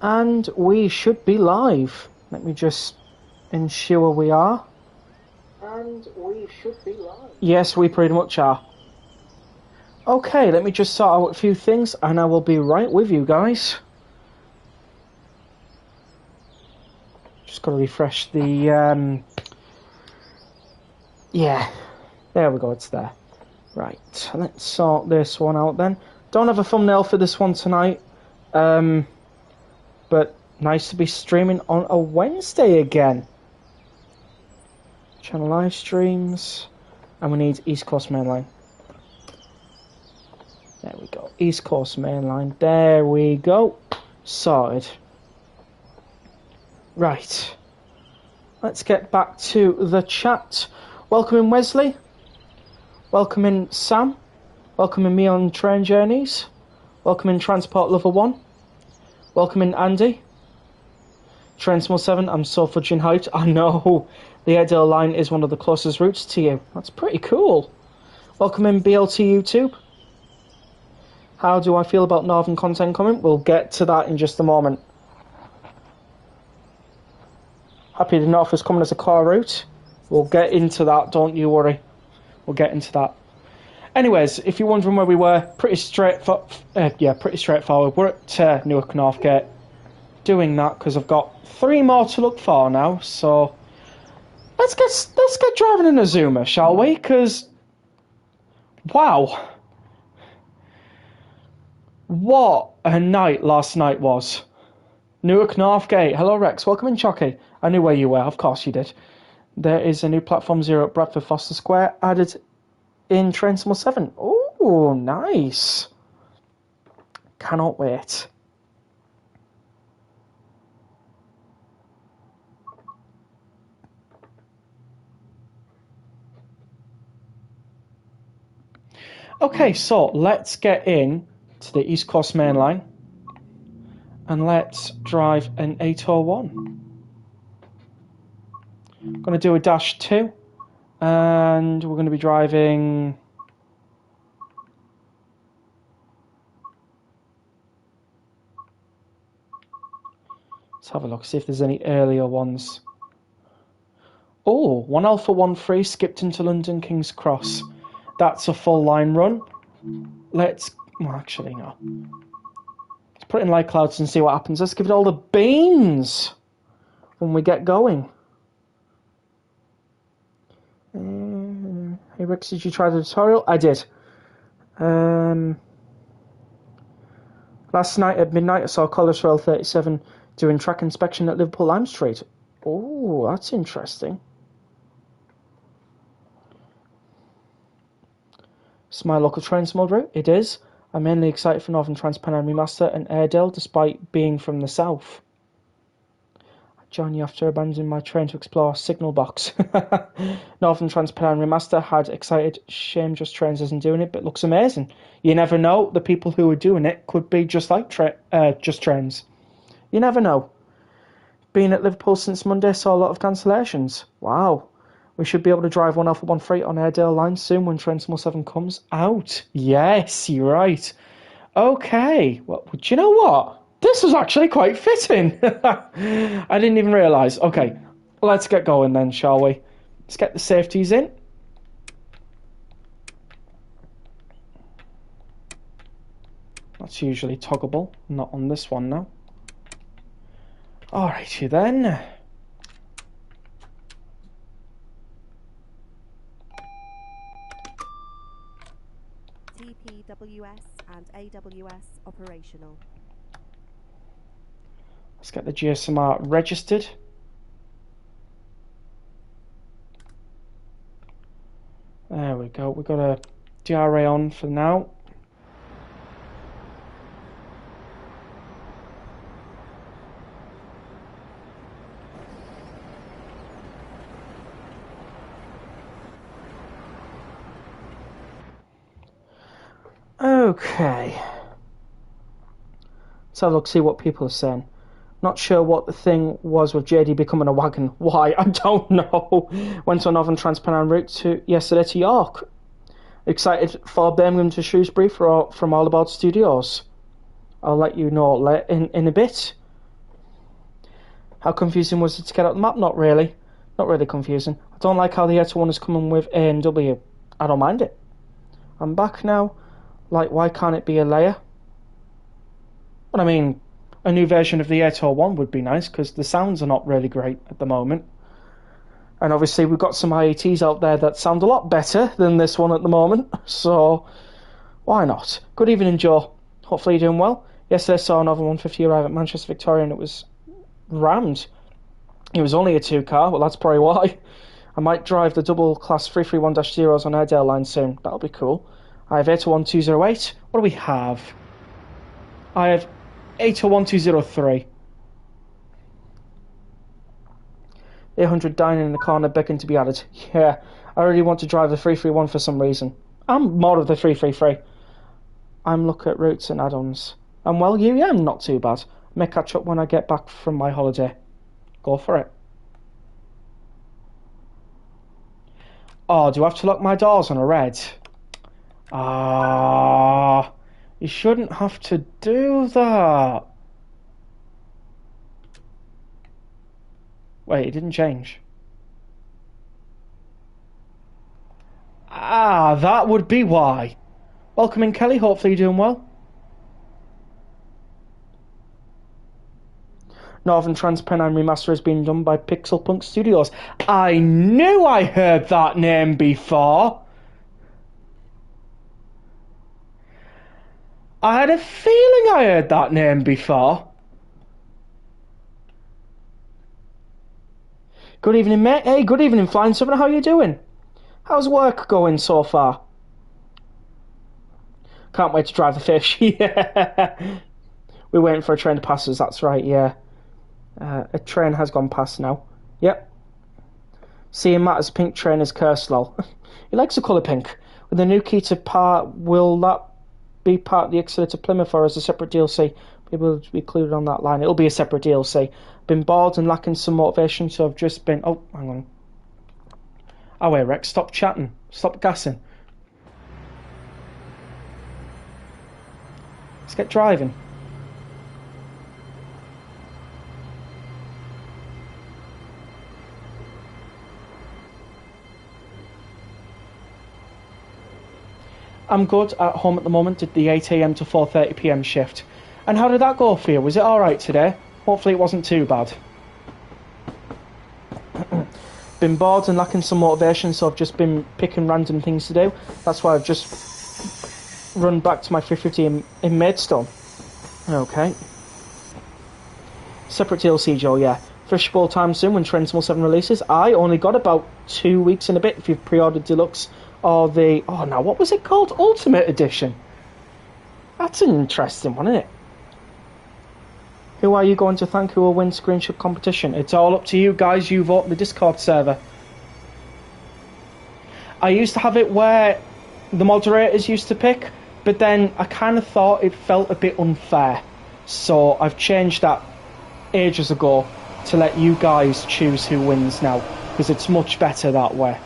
And we should be live. Let me just ensure we are. And we should be live. Yes, we pretty much are. Okay, let me just sort out a few things and I will be right with you guys. Just got to refresh the... Yeah, there we go, it's there. Right, let's sort this one out then. Don't have a thumbnail for this one tonight. But nice to be streaming on a Wednesday again. Channel live streams. And we need East Coast Mainline. There we go. East Coast Mainline. There we go. Sorted. Right. Let's get back to the chat. Welcome in Wesley. Welcome in Sam. Welcome in me on Train Journeys. Welcome in Transport Lover 1. Welcome in Andy. Train Small 7, I'm so fudging hyped. I know. The Airedale line is one of the closest routes to you. That's pretty cool. Welcome in BLT YouTube. How do I feel about Northern content coming? We'll get to that in just a moment. Happy the North is coming as a car route. We'll get into that, don't you worry. We'll get into that. Anyways, if you're wondering where we were, pretty straightforward. We're at Newark Northgate, doing that because I've got 3 more to look for now. So let's get driving in a Zoomer, shall we? Because wow, what a night last night was. Newark Northgate. Hello Rex, welcome in Chucky. I knew where you were, of course you did. There is a new platform 0 at Bradford Foster Square added in Train Small 7. Oh, nice. Cannot wait. Okay, so let's get in to the East Coast Main Line and let's drive an 801. I'm going to do a dash 2 and we're going to be driving let's have a look, see if there's any earlier ones. Oh, 1 Alpha 1 3 skipped into London King's Cross. That's a full line run. Let's, well actually no. Let's put it in light clouds and see what happens. Let's give it all the beans when we get going. Hey Rex, did you try the tutorial? I did. Last night at midnight I saw Collars Rail 37 doing track inspection at Liverpool Lime Street. Oh, that's interesting. It's my local train small route. It is. I'm mainly excited for Northern Trans-Pennine Remaster and Airedale despite being from the south. Join you after abandoning my train to explore Signal Box. Northern Trans-Pennine Remaster had excited. Shame Just Trains isn't doing it, but looks amazing. You never know. The people who are doing it could be just like Just Trains. You never know. Been at Liverpool since Monday, saw a lot of cancellations. Wow. We should be able to drive 1 Alpha 1 Freight on Airedale line soon when Train Small 7 comes out. Yes, you're right. Okay. Well, do you know what? This was actually quite fitting. I didn't even realise. Okay, let's get going then, shall we? Let's get the safeties in. That's usually toggleable. Not on this one now. Alrighty then. TPWS and AWS operational. Let's get the GSMR registered. There we go. We've got a DRA on for now. Okay. Let's have a look, see what people are saying. Not sure what the thing was with JD becoming a wagon. Why? I don't know. Went on Northern Trans-Pennine route yesterday to York. Excited for Birmingham to Shrewsbury from All About Studios. I'll let you know in a bit. How confusing was it to get out the map? Not really. Not really confusing. I don't like how the A21 is coming with A and W. I don't mind it. I'm back now. Like, why can't it be a layer? Well, I mean, a new version of the 801 would be nice, because the sounds are not really great at the moment. And obviously we've got some IATs out there that sound a lot better than this one at the moment, so why not? Good evening, Joe. Hopefully you're doing well. Yesterday I saw another 150 arrive at Manchester Victoria and it was rammed. It was only a 2-car, well that's probably why. I might drive the double class 331-0s on Airedale line soon, that'll be cool. I have 801208. What do we have? I have 801203. 800 dining in the corner begging to be added. Yeah, I really want to drive the 331 for some reason. I'm more of the 333. I'm looking at routes and add-ons. And well, yeah, I'm not too bad. May catch up when I get back from my holiday. Go for it. Oh, do I have to lock my doors on a red? Ah, you shouldn't have to do that. Wait, it didn't change. Ah, that would be why. Welcome in, Kelly. Hopefully you're doing well. Northern Transpennine Remaster has been done by Pixel Punk Studios. I knew I heard that name before. I had a feeling I heard that name before. Good evening, mate. Hey, good evening, Flying 7. How you doing? How's work going so far? Can't wait to drive the fish. Yeah. We're waiting for a train to pass us, that's right, yeah. A train has gone past now. Yep. Seeing Matt as pink train is cursed, lol. He likes the colour pink. With the new key to part, will that be part of the Exeter to Plymouth or as a separate DLC? Be able to be included on that line. It'll be a separate DLC. Been bored and lacking some motivation, so I've just been... Oh, hang on. Oh, wait, Rex, stop chatting. Stop gassing. Let's get driving. I'm good at home at the moment. Did the 8 AM to 4:30 PM shift. And how did that go for you? Was it alright today? Hopefully it wasn't too bad. Been bored and lacking some motivation, so I've just been picking random things to do. That's why I've just run back to my 350 in Maidstone. Okay. Separate DLC, Joe, yeah. Fishbowl time soon when Transmol 7 releases. I only got about 2 weeks and a bit if you've pre-ordered Deluxe or the... Oh, now, what was it called? Ultimate Edition. That's an interesting one, isn't it? Who are you going to thank who will win screenshot competition? It's all up to you guys. You vote in the Discord server. I used to have it where the moderators used to pick, but then I kind of thought it felt a bit unfair. So I've changed that ages ago to let you guys choose who wins now, because it's much better that way.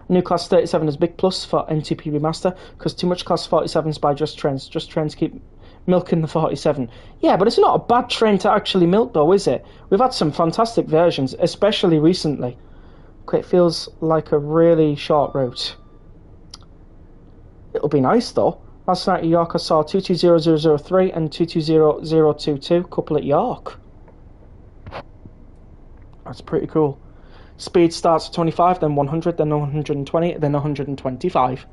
New Class 37 is big plus for NTP Remaster, because too much Class 47s by Just Trains. Just Trains keep milking the 47. Yeah, but it's not a bad train to actually milk though, is it? We've had some fantastic versions, especially recently. Okay, it feels like a really short route. It'll be nice though. Last night at York I saw 220003 and 220022, couple at York. That's pretty cool. Speed starts at 25, then 100, then 120, then 125.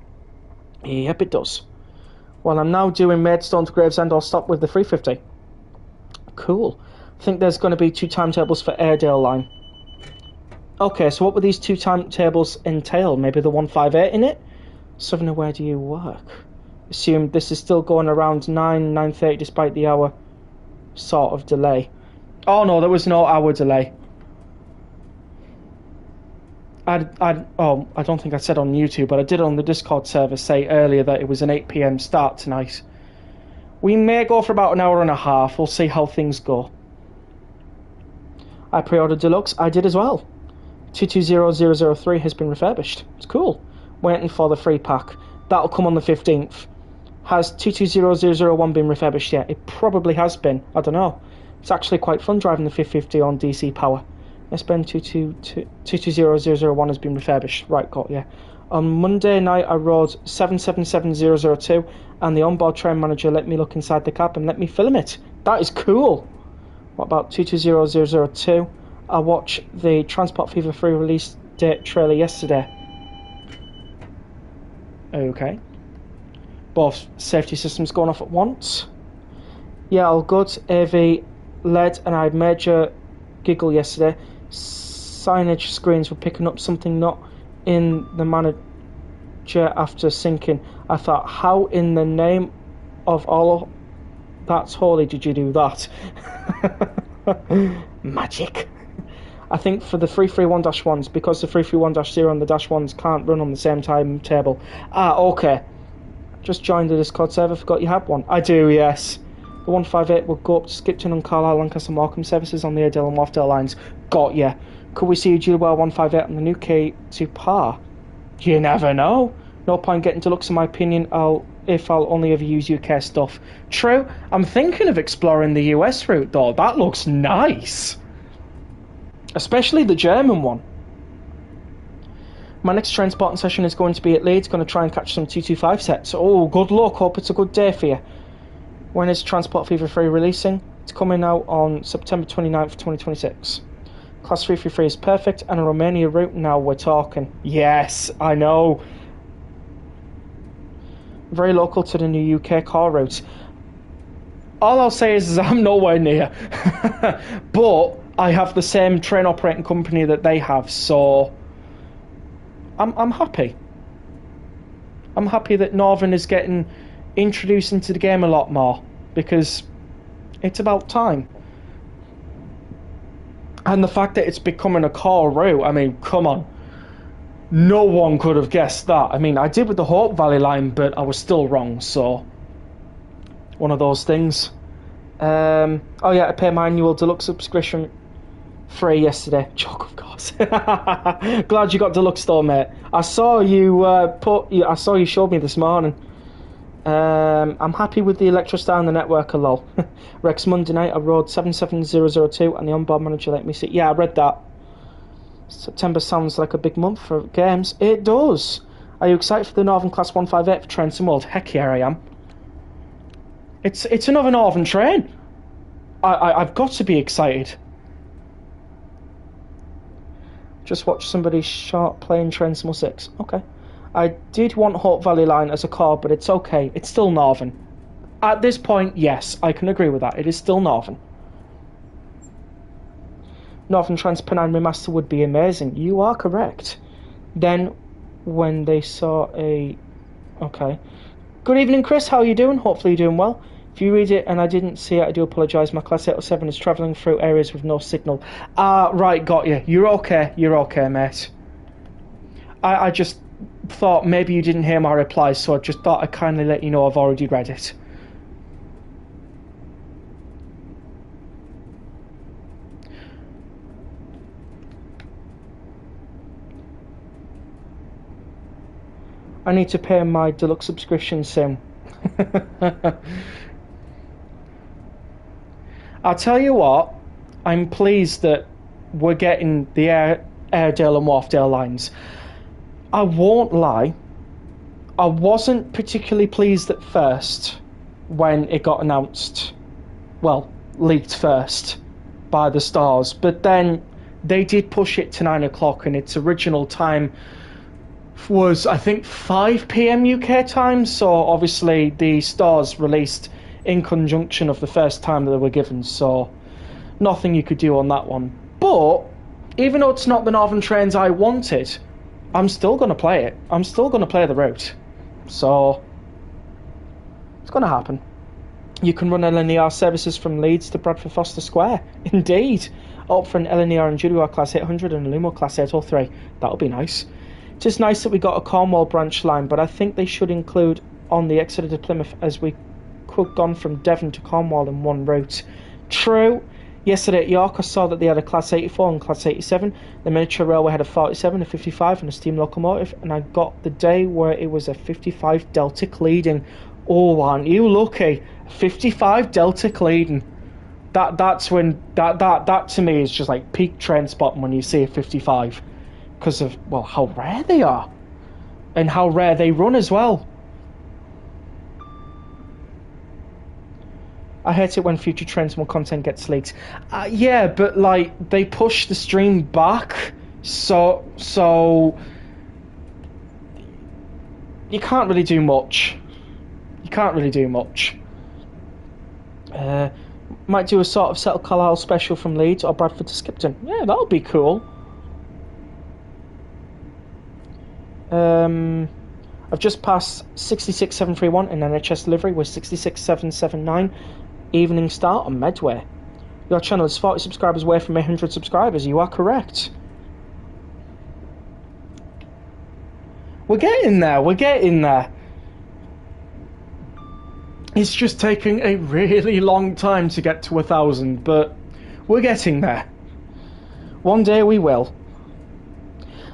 Yep, it does. Well, I'm now doing Maidstone to Gravesend. I'll stop with the 350. Cool. I think there's going to be 2 timetables for Airedale line. Okay, so what would these 2 timetables entail? Maybe the 158 in it? Southern, where do you work? Assume this is still going around 9:30 despite the hour sort of delay. Oh no, there was no hour delay. I don't think I said on YouTube, but I did on the Discord server say earlier that it was an 8 PM start tonight. We may go for about an hour and a half. We'll see how things go. I pre-ordered Deluxe. I did as well. 220003 has been refurbished. It's cool. Waiting for the free pack. That'll come on the 15th. Has 220001 been refurbished yet? It probably has been. I don't know. It's actually quite fun driving the 550 on DC power. S-Bend 220001 has been refurbished. Right, got you. On Monday night, I rode 777002, and the onboard train manager let me look inside the cab and let me film it. That is cool. What about 220002? I watched the Transport Fever 3 release date trailer yesterday. Okay. Both safety systems going off at once. Yeah, all good. AV led, and I had major giggle yesterday. Signage screens were picking up something not in the manager after syncing. I thought, how in the name of all that's holy did you do that? Magic. I think for the 331-1s, because the 331-0 and the -1s can't run on the same timetable. Okay. Just joined the Discord server, forgot you had one. I do, yes. The 158 will go up to Skipton and Carlisle, Lancaster, Morecambe services on the Airedale and Wharfdale lines. Got ya. Could we see you Julewell 158 on the new K2 Par? You never know. No point getting deluxe in my opinion, if I'll only ever use UK stuff. True, I'm thinking of exploring the US route though. That looks nice. Especially the German one. My next transporting session is going to be at Leeds. Going to try and catch some 225 sets. Oh, good luck. Hope it's a good day for you. When is Transport Fever 3 releasing? It's coming out on September 29th, 2026. Class 333 is perfect, and a Romania route, now we're talking. Yes, I know. Very local to the new UK car routes. All I'll say is I'm nowhere near. But I have the same train operating company that they have, so I'm happy. I'm happy that Northern is getting introduced into the game a lot more, because it's about time. And the fact that it's becoming a core route, I mean, come on. No one could have guessed that. I mean, I did with the Hope Valley line, but I was still wrong, so one of those things. Oh yeah, I pay my annual deluxe subscription free yesterday. Joke, of course. Glad you got deluxe though, mate. I saw you I saw you showed me this morning. I'm happy with the Electrostar and the network, lol. Rex, Monday night I rode 77002 and the onboard manager let me see. Yeah, I read that. September sounds like a big month for games. It does. Are you excited for the Northern Class 158 for Trains and World? Heck yeah, I am. It's another Northern train. I've got to be excited. Just watched somebody short playing Trains and World 6. Okay. I did want Hope Valley line as a car, but it's okay. It's still Northern. At this point, yes, I can agree with that. It is still Northern. Northern Transpennine Remaster would be amazing. You are correct. Then, when they saw a... Okay. Good evening, Chris. How are you doing? Hopefully you're doing well. If you read it and I didn't see it, I do apologise. My Class 807 is travelling through areas with no signal. Right, got you. You're okay. You're okay, mate. I just thought maybe you didn't hear my reply, so I just thought I'd kindly let you know I've already read it. I need to pay my deluxe subscription soon. I'll tell you what, I'm pleased that we're getting the Airedale and Wharfdale lines. I won't lie, I wasn't particularly pleased at first when it got announced, well, leaked first by the stars, but then they did push it to 9 o'clock and its original time was, I think, 5 PM UK time, so obviously the stars released in conjunction of the first time that they were given, so nothing you could do on that one. But even though it's not the Northern trains I wanted, I'm still going to play it. I'm still going to play the route. So it's going to happen. You can run LNER services from Leeds to Bradford Foster Square. Indeed. Opt for an LNER and Julia Class 800 and a Lumo Class 803. That'll be nice. It is nice that we got a Cornwall branch line, but I think they should include on the Exeter to Plymouth, as we could have gone from Devon to Cornwall in one route. True. Yesterday at York I saw that they had a Class 84 and Class 87. The Miniature Railway had a 47, a 55 and a steam locomotive, and I got the day where it was a 55 Deltic leading. Oh, aren't you lucky? 55 Delta Claydon. That's when that to me is just like peak trend spotting when you see a 55, because of, well, how rare they are and how rare they run as well. I hate it when future trends more content gets leaked. Yeah, but like they push the stream back, so you can't really do much. You can't really do much. Might do a sort of Settle Carlisle special from Leeds or Bradford to Skipton. Yeah, that would be cool. I've just passed 66,731 in NHS delivery with 66,779 evening start on Medway. Your channel is 40 subscribers away from 100 subscribers. You are correct. We're getting there. We're getting there. It's just taking a really long time to get to 1,000, but we're getting there. One day we will.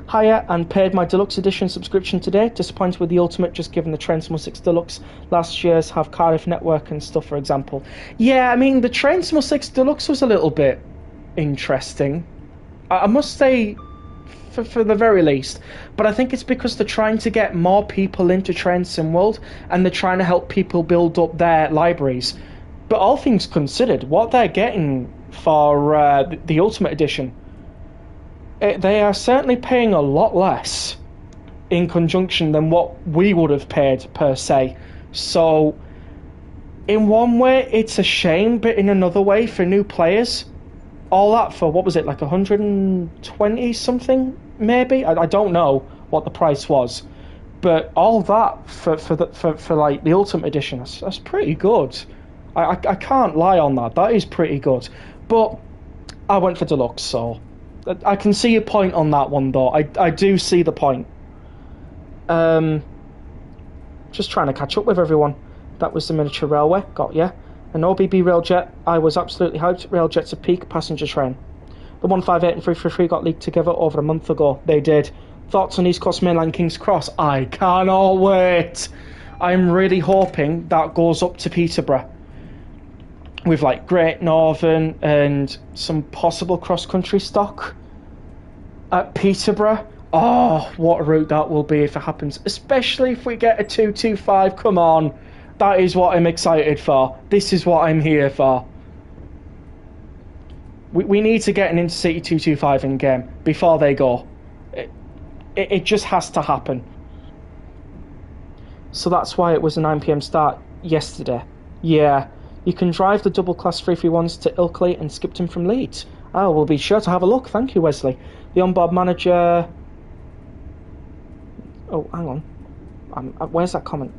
Hiya, and paid my deluxe edition subscription today. Disappointed with the Ultimate, just given the Trainsmore 6 Deluxe last year's have Cardiff Network and stuff, for example. Yeah, I mean, the Trainsmore 6 Deluxe was a little bit interesting, I must say, for the very least. But I think it's because they're trying to get more people into Train Sim World, and they're trying to help people build up their libraries. But all things considered, what they're getting for the Ultimate Edition, they are certainly paying a lot less in conjunction than what we would have paid per se. So in one way it's a shame, but in another way, for new players, all that for, what was it, like 120 something maybe? I don't know what the price was, but all that for like the Ultimate Edition, that's pretty good. I can't lie on that. That is pretty good. But I went for Deluxe, so I can see your point on that one, though. I do see the point. Just trying to catch up with everyone. That was the miniature railway. Got ya. An OBB Railjet. I was absolutely hyped. Railjet's a peak passenger train. The 158 and 333 got leaked together over a month ago. They did. Thoughts on East Coast Mainline King's Cross? I cannot wait. I'm really hoping that goes up to Peterborough, with like Great Northern and some possible cross-country stock at Peterborough. Oh, what a route that will be if it happens, especially if we get a 225. Come on, that is what I'm excited for. This is what I'm here for. We need to get an Intercity 225 in game before they go. It just has to happen. So that's why it was a 9 PM start yesterday. Yeah. You can drive the double class 331s to Ilkley and Skipton from Leeds. Oh, we'll be sure to have a look. Thank you, Wesley. The onboard manager... Oh, hang on. Where's that comment?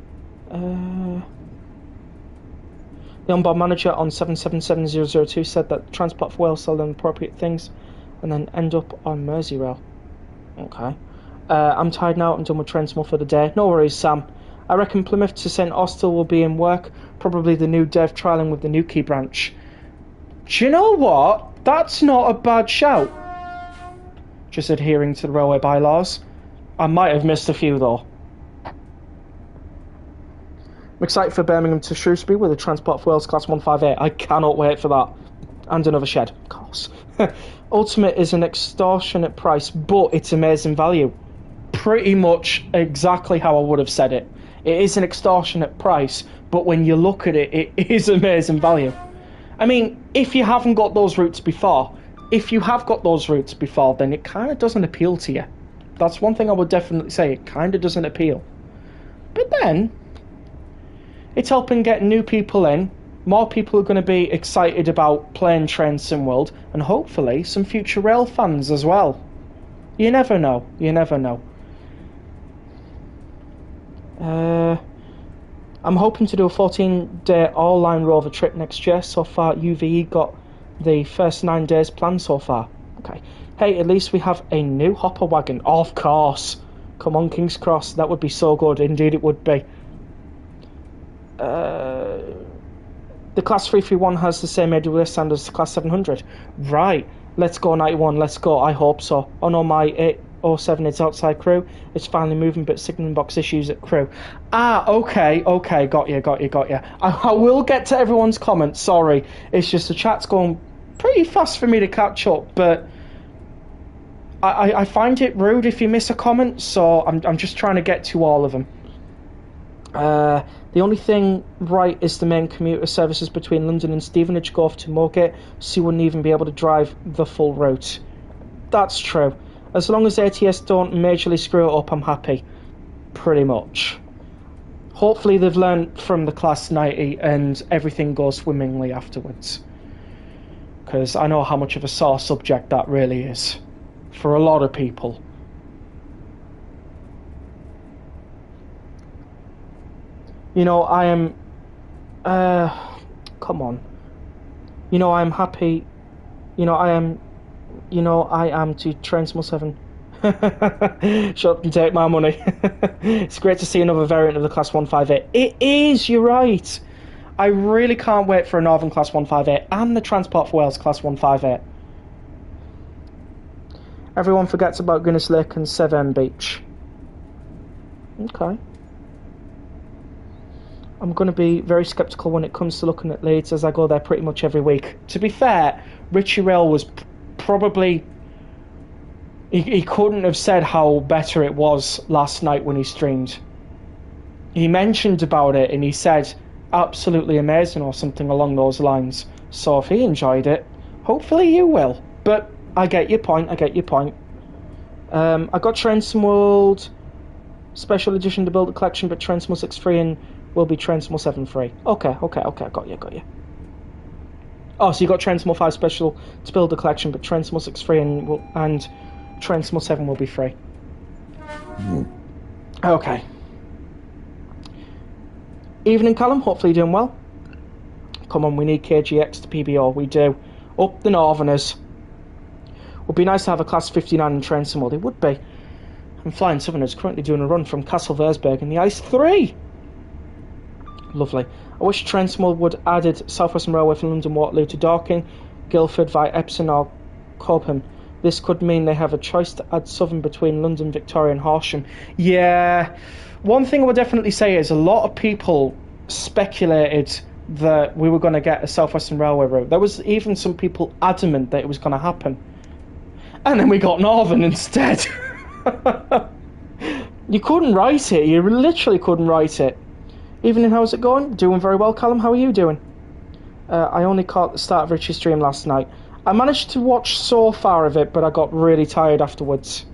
The onboard manager on 777002 said that Transport for Wales sell them appropriate things and then end up on Merseyrail. Okay. I'm tired now. I'm done with Trainsmore for the day. No worries, Sam. I reckon Plymouth to St Austell will be in work. Probably the new dev trialling with the Newquay branch. Do you know what? That's not a bad shout. Just adhering to the railway bylaws. I might have missed a few though. I'm excited for Birmingham to Shrewsbury with a Transport for Wales Class 158. I cannot wait for that. And another shed, of course. Ultimate is an extortionate price, but it's amazing value. Pretty much exactly how I would have said it. It is an extortionate price, but when you look at it, it is amazing value. I mean, if you haven't got those routes before, then it kind of doesn't appeal to you. That's one thing I would definitely say. It kind of doesn't appeal. But then, it's helping get new people in. More people are going to be excited about playing Train Sim World, and hopefully some future rail fans as well. You never know. You never know. I'm hoping to do a 14-day all-line rover trip next year. So far, UVE got the first 9 days planned so far. Okay. Hey, at least we have a new hopper wagon. Of course. Come on, King's Cross. That would be so good. Indeed, it would be. The Class 331 has the same AWS standards as the Class 700. Right. Let's go 91. Let's go. I hope so. Oh no, my 07 is outside Crewe. It's finally moving, but signalling box issues at Crewe. Ah, okay, got you. I will get to everyone's comments, sorry. It's just the chat's going pretty fast for me to catch up, but I find it rude if you miss a comment, so I'm just trying to get to all of them. The only thing right is the main commuter services between London and Stevenage go off to Moorgate, so you wouldn't even be able to drive the full route. That's true. As long as ATS don't majorly screw it up, I'm happy. Pretty much. Hopefully they've learned from the Class 90 and everything goes swimmingly afterwards. Because I know how much of a sore subject that really is. For a lot of people. You know, I am... come on. You know, I am happy... You know, I am to Train Small 7. Shut up and take my money. It's great to see another variant of the Class 158. It is, you're right. I really can't wait for a Northern Class 158 and the Transport for Wales Class 158. Everyone forgets about Guinness Lake and Severn Beach. Okay. I'm going to be very sceptical when it comes to looking at Leeds, as I go there pretty much every week. To be fair, Richie Rail was probably... He couldn't have said how better it was last night when he streamed. He mentioned about it and he said absolutely amazing or something along those lines. So if he enjoyed it, hopefully you will. But I get your point. I got Train World Special Edition to build a collection, but Train 6 free and will be Train 7 free. Okay, got you. Oh, so you got Train 5 Special to build a collection, but Train 6 free and Train 7 will be free. Okay. Evening, Callum. Hopefully you're doing well. Come on, we need KGX to PBO. We do. Up the Northerners. Would be nice to have a Class 59 in Train World. It would be. And Flying Southerners currently doing a run from Castle Versberg in the Ice 3. Lovely. I wish Train World would added South Western Railway from London Waterloo to Dorking, Guildford via Epsom or Cobham. This could mean they have a choice to add Southern between London, Victoria and Horsham. Yeah, one thing I would definitely say is a lot of people speculated that we were going to get a South Western Railway route. There was even some people adamant that it was going to happen. And then we got Northern instead. You couldn't write it. You literally couldn't write it. Evening, how's it going? Doing very well, Callum. How are you doing? I only caught the start of Richie's stream last night. I managed to watch so far of it, but I got really tired afterwards.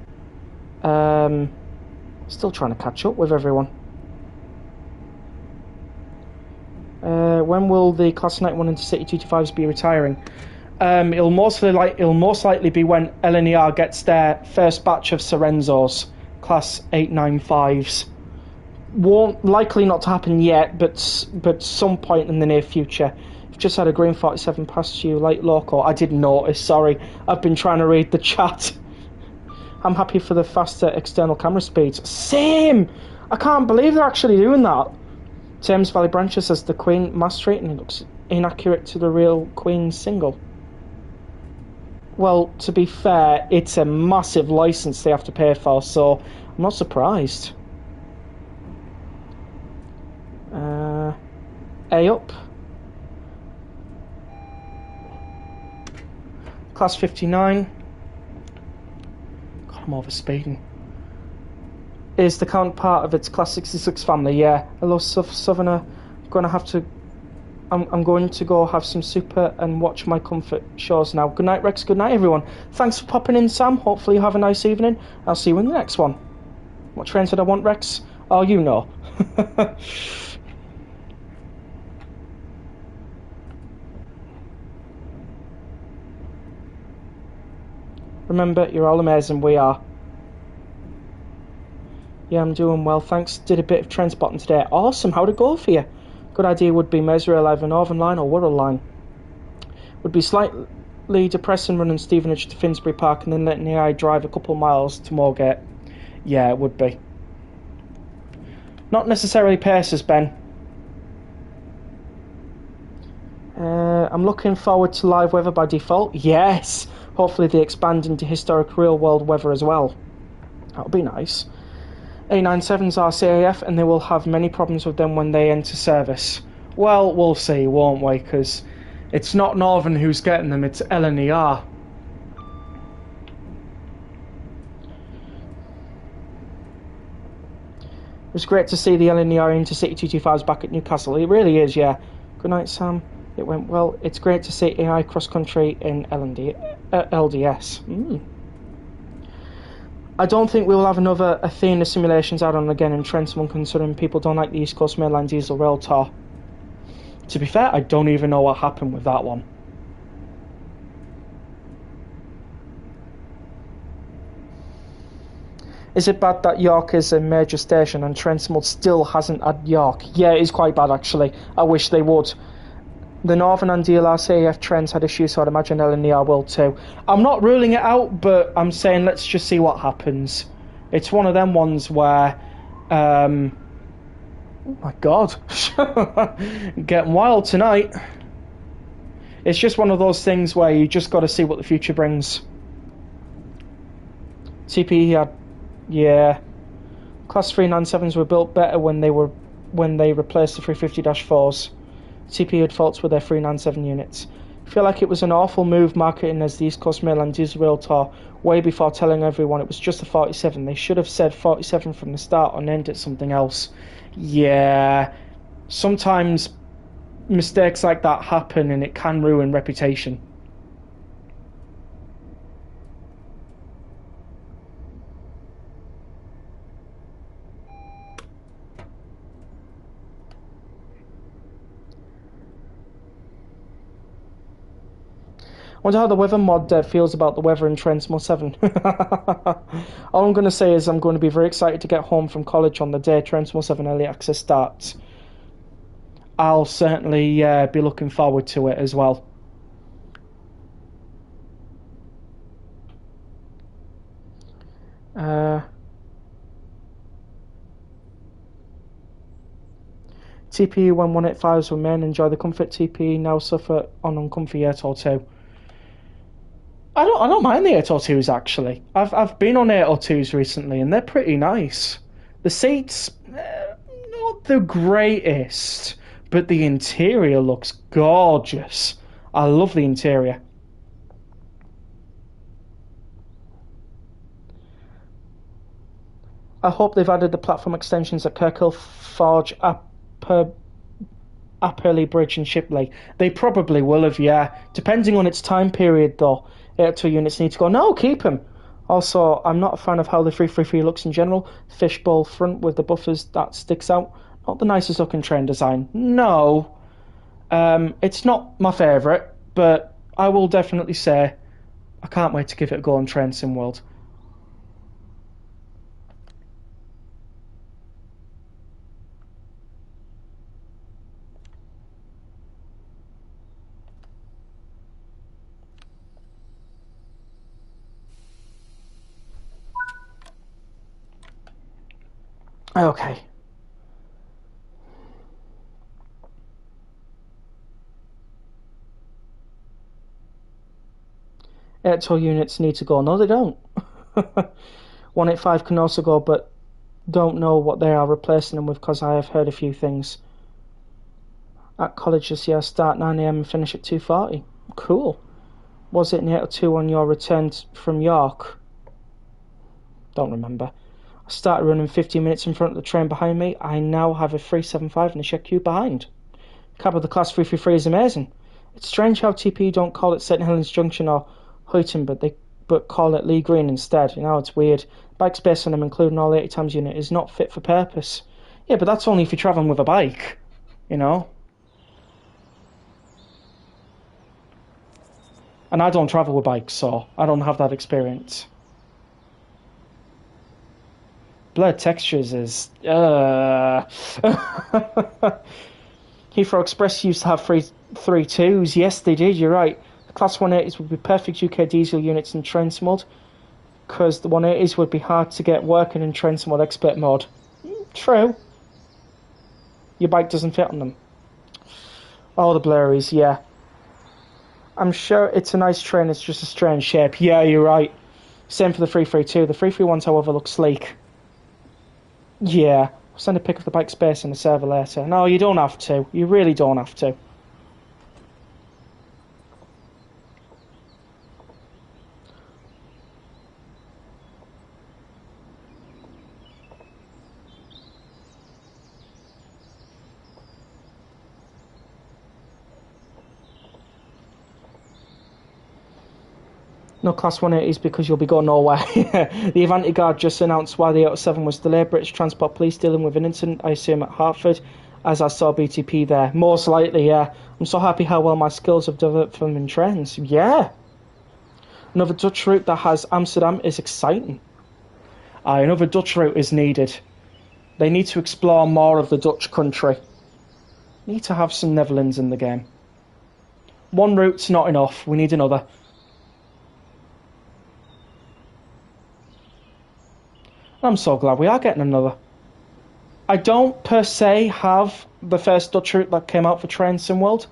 Still trying to catch up with everyone. When will the Class 91 Intercity 225s be retiring? It'll most likely be when LNER gets their first batch of Sorenzos, Class 895s. Won't likely not to happen yet, but some point in the near future. I've just had a green 47 past you, late loco. I didn't notice, sorry. I've been trying to read the chat. I'm happy for the faster external camera speeds. Same! I can't believe they're actually doing that. Thames Valley Branches says the Queen Mass Rate, and it looks inaccurate to the real Queen single. Well, to be fair, it's a massive license they have to pay for, so I'm not surprised. A up. Class 59. God, I'm over speeding. Is the counterpart of its Class 66 family, yeah. Hello, Southerner. I'm going to go have some super and watch my comfort shows now. Good night, Rex. Good night, everyone. Thanks for popping in, Sam. Hopefully you have a nice evening. I'll see you in the next one. What train did I want, Rex? Oh, you know. Remember, you're all amazing. We are. Yeah, I'm doing well, thanks. Did a bit of train spotting today. Awesome. How'd it go for you? Good idea would be Merseyrail either Northern Line or Wirral Line. Would be slightly depressing running Stevenage to Finsbury Park and then letting the eye drive a couple miles to Moorgate. Yeah, it would be. Not necessarily paces, Ben. I'm looking forward to live weather by default. Yes! Hopefully they expand into historic real world weather as well. That would be nice. A97s are CAF, and they will have many problems with them when they enter service. Well, we'll see, won't we? Because it's not Northern who's getting them, it's LNER. It was great to see the LNER Intercity 225s back at Newcastle. It really is, yeah. Good night, Sam. It went well. It's great to see AI cross-country in LDS. I don't think we will have another Athena simulations add-on again in Trentham, considering people don't like the East Coast Mainline Diesel Rail Tour. To be fair, I don't even know what happened with that one. Is it bad that York is a major station and Trentham still hasn't had York? Yeah, it is quite bad actually. I wish they would. The Northern and DLR CAF trends had issues, so I'd imagine LNER will too. I'm not ruling it out, but I'm saying let's just see what happens. It's one of them ones where, oh my god, getting wild tonight. It's just one of those things where you just got to see what the future brings. TP had, yeah, Class 397s were built better when they replaced the 350-4s. TP had faults with their 397 units. I feel like it was an awful move marketing as the East Coast Mainland Diesel Rail Tour way before telling everyone it was just a 47. They should have said 47 from the start or named it something else. Yeah, sometimes mistakes like that happen and it can ruin reputation. I wonder how the weather mod feels about the weather in Trentham 7. All I'm going to say is I'm going to be very excited to get home from college on the day Trentham 7 early access starts. I'll certainly be looking forward to it as well. TPE when 185s were men, enjoy the comfort. TPE now suffer on uncomfy 802. I don't mind the 802s actually. I've been on 802s recently and they're pretty nice. The seats, not the greatest, but the interior looks gorgeous. I love the interior. I hope they've added the platform extensions at Kirkhill Forge, Apperley Bridge and Shipley. They probably will have, yeah. Depending on its time period though. 802 units need to go. No, keep them. Also, I'm not a fan of how the 333 looks in general. Fishbowl front with the buffers that sticks out. Not the nicest looking train design. No. It's not my favourite, but I will definitely say I can't wait to give it a go on Train Sim World. Okay. Airtour units need to go. No, they don't. 185 can also go, but don't know what they are replacing them with because I have heard a few things. At college this year, start 9 AM and finish at 2:40. Cool. Was it an 802 on your return from York? Don't remember. I started running 15 minutes in front of the train behind me. I now have a 375 and a shed queue behind. Cab of the Class 333 is amazing. It's strange how TP don't call it St Helens Junction or Huyton, but call it Lee Green instead. You know, it's weird. Bike space on them, including all 80 times unit, is not fit for purpose. Yeah, but that's only if you're travelling with a bike, you know. And I don't travel with bikes, so I don't have that experience. Blurred textures is... Heathrow Express used to have 332s. Yes, they did, you're right. The Class 180s would be perfect UK diesel units in Trentham mode, because the 180s would be hard to get working in Trentham mode expert mode. True. Your bike doesn't fit on them. Oh, the blurries, yeah. I'm sure it's a nice train, it's just a strange shape. Yeah, you're right. Same for the 332. The 331s, however, look sleek. Yeah, we'll send a pic of the bike space in the server later. No, you don't have to. You really don't have to. No Class 180s because you'll be going nowhere. The Avanti Guard just announced why the 807 was delayed. British Transport Police dealing with an incident, I assume, at Hartford, as I saw BTP there. Most likely, yeah. I'm so happy how well my skills have developed from in trains. Yeah. Another Dutch route that has Amsterdam is exciting. Another Dutch route is needed. They need to explore more of the Dutch country. Need to have some Netherlands in the game. One route's not enough. We need another. I'm so glad we are getting another. I don't per se have the first Dutch route that came out for Train Sim World,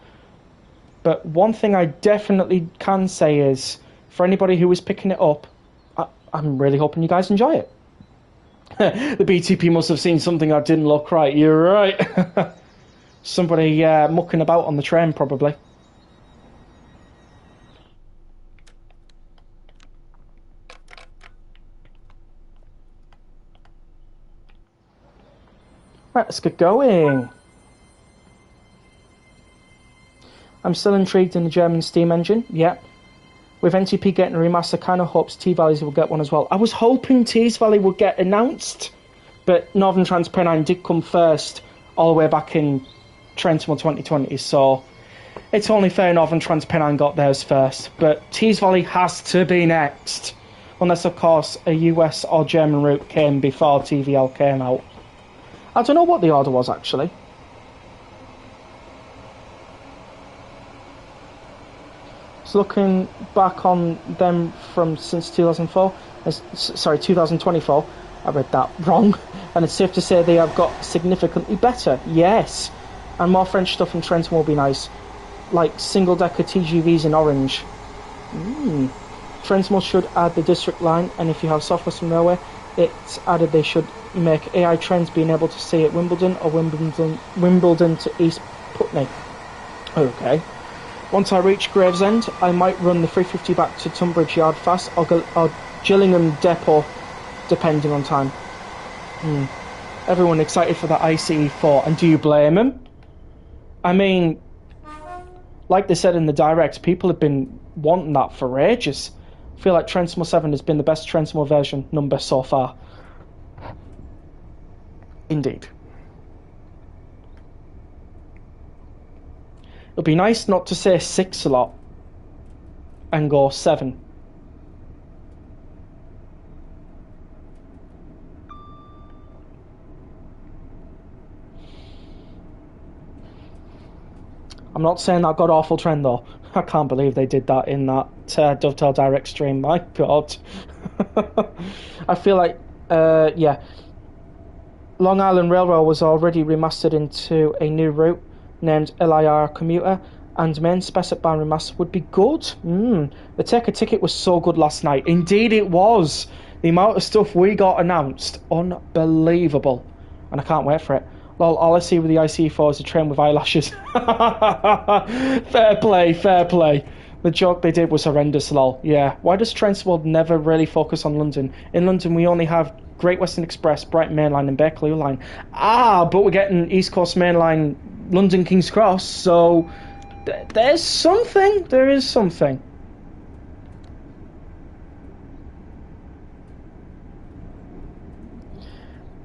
but one thing I definitely can say is, for anybody who is picking it up, I'm really hoping you guys enjoy it. The BTP must have seen something that didn't look right. You're right. Somebody mucking about on the train, probably. Right, let's get going. I'm still intrigued in the German steam engine. Yeah. With NTP getting a remaster, kind of hopes T-Valleys will get one as well. I was hoping Tees Valley would get announced, but Northern Transpennine did come first all the way back in Trentwell 2020, so it's only fair Northern Transpennine got theirs first. But Tees Valley has to be next, unless, of course, a US or German route came before TVL came out. I don't know what the order was, actually. So looking back on them from since 2004, 2024, I read that wrong, and it's safe to say they have got significantly better, yes. And more French stuff in Trenton will be nice, like single-decker TGVs in orange. Trenton should add the district line, and if you have South Western Railway, it's added they should make AI trains being able to stay at Wimbledon or Wimbledon to East Putney. Okay. Once I reach Gravesend, I might run the 350 back to Tunbridge Yard fast or Gillingham Depot, depending on time. Everyone excited for the ICE 4, and do you blame them? I mean, like they said in the direct, people have been wanting that for ages. I feel like Trensmo 7 has been the best Trensmo version number so far. Indeed. It'll be nice not to say 6 a lot and go 7. I'm not saying that god awful trend though. I can't believe they did that in that Dovetail Direct stream. My god. I feel like, yeah. Long Island Railroad was already remastered into a new route named LIR Commuter, and main specific band remaster would be good. The Take a Ticket was so good last night. Indeed it was. The amount of stuff we got announced, unbelievable. And I can't wait for it. Lol, all I see with the IC4 is a train with eyelashes. Fair play, fair play. The joke they did was horrendous, lol. Yeah, why does Transworld never really focus on London? In London we only have Great Western Express, Brighton Main Line and Bakerloo Line. But we're getting East Coast Main Line, London King's Cross, so there's something. There is something.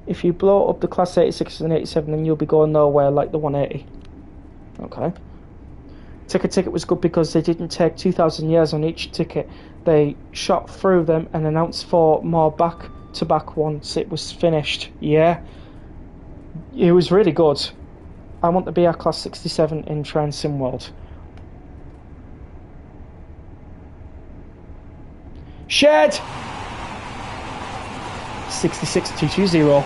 If you blow up the Class 86 and 87, then you'll be going nowhere like the 180. Okay. Take a Ticket was good because they didn't take 2,000 years on each ticket. They shot through them and announced 4 more back-to-back once it was finished. Yeah. It was really good. I want to be at Class 67 in Train Sim World. Shed! 66220.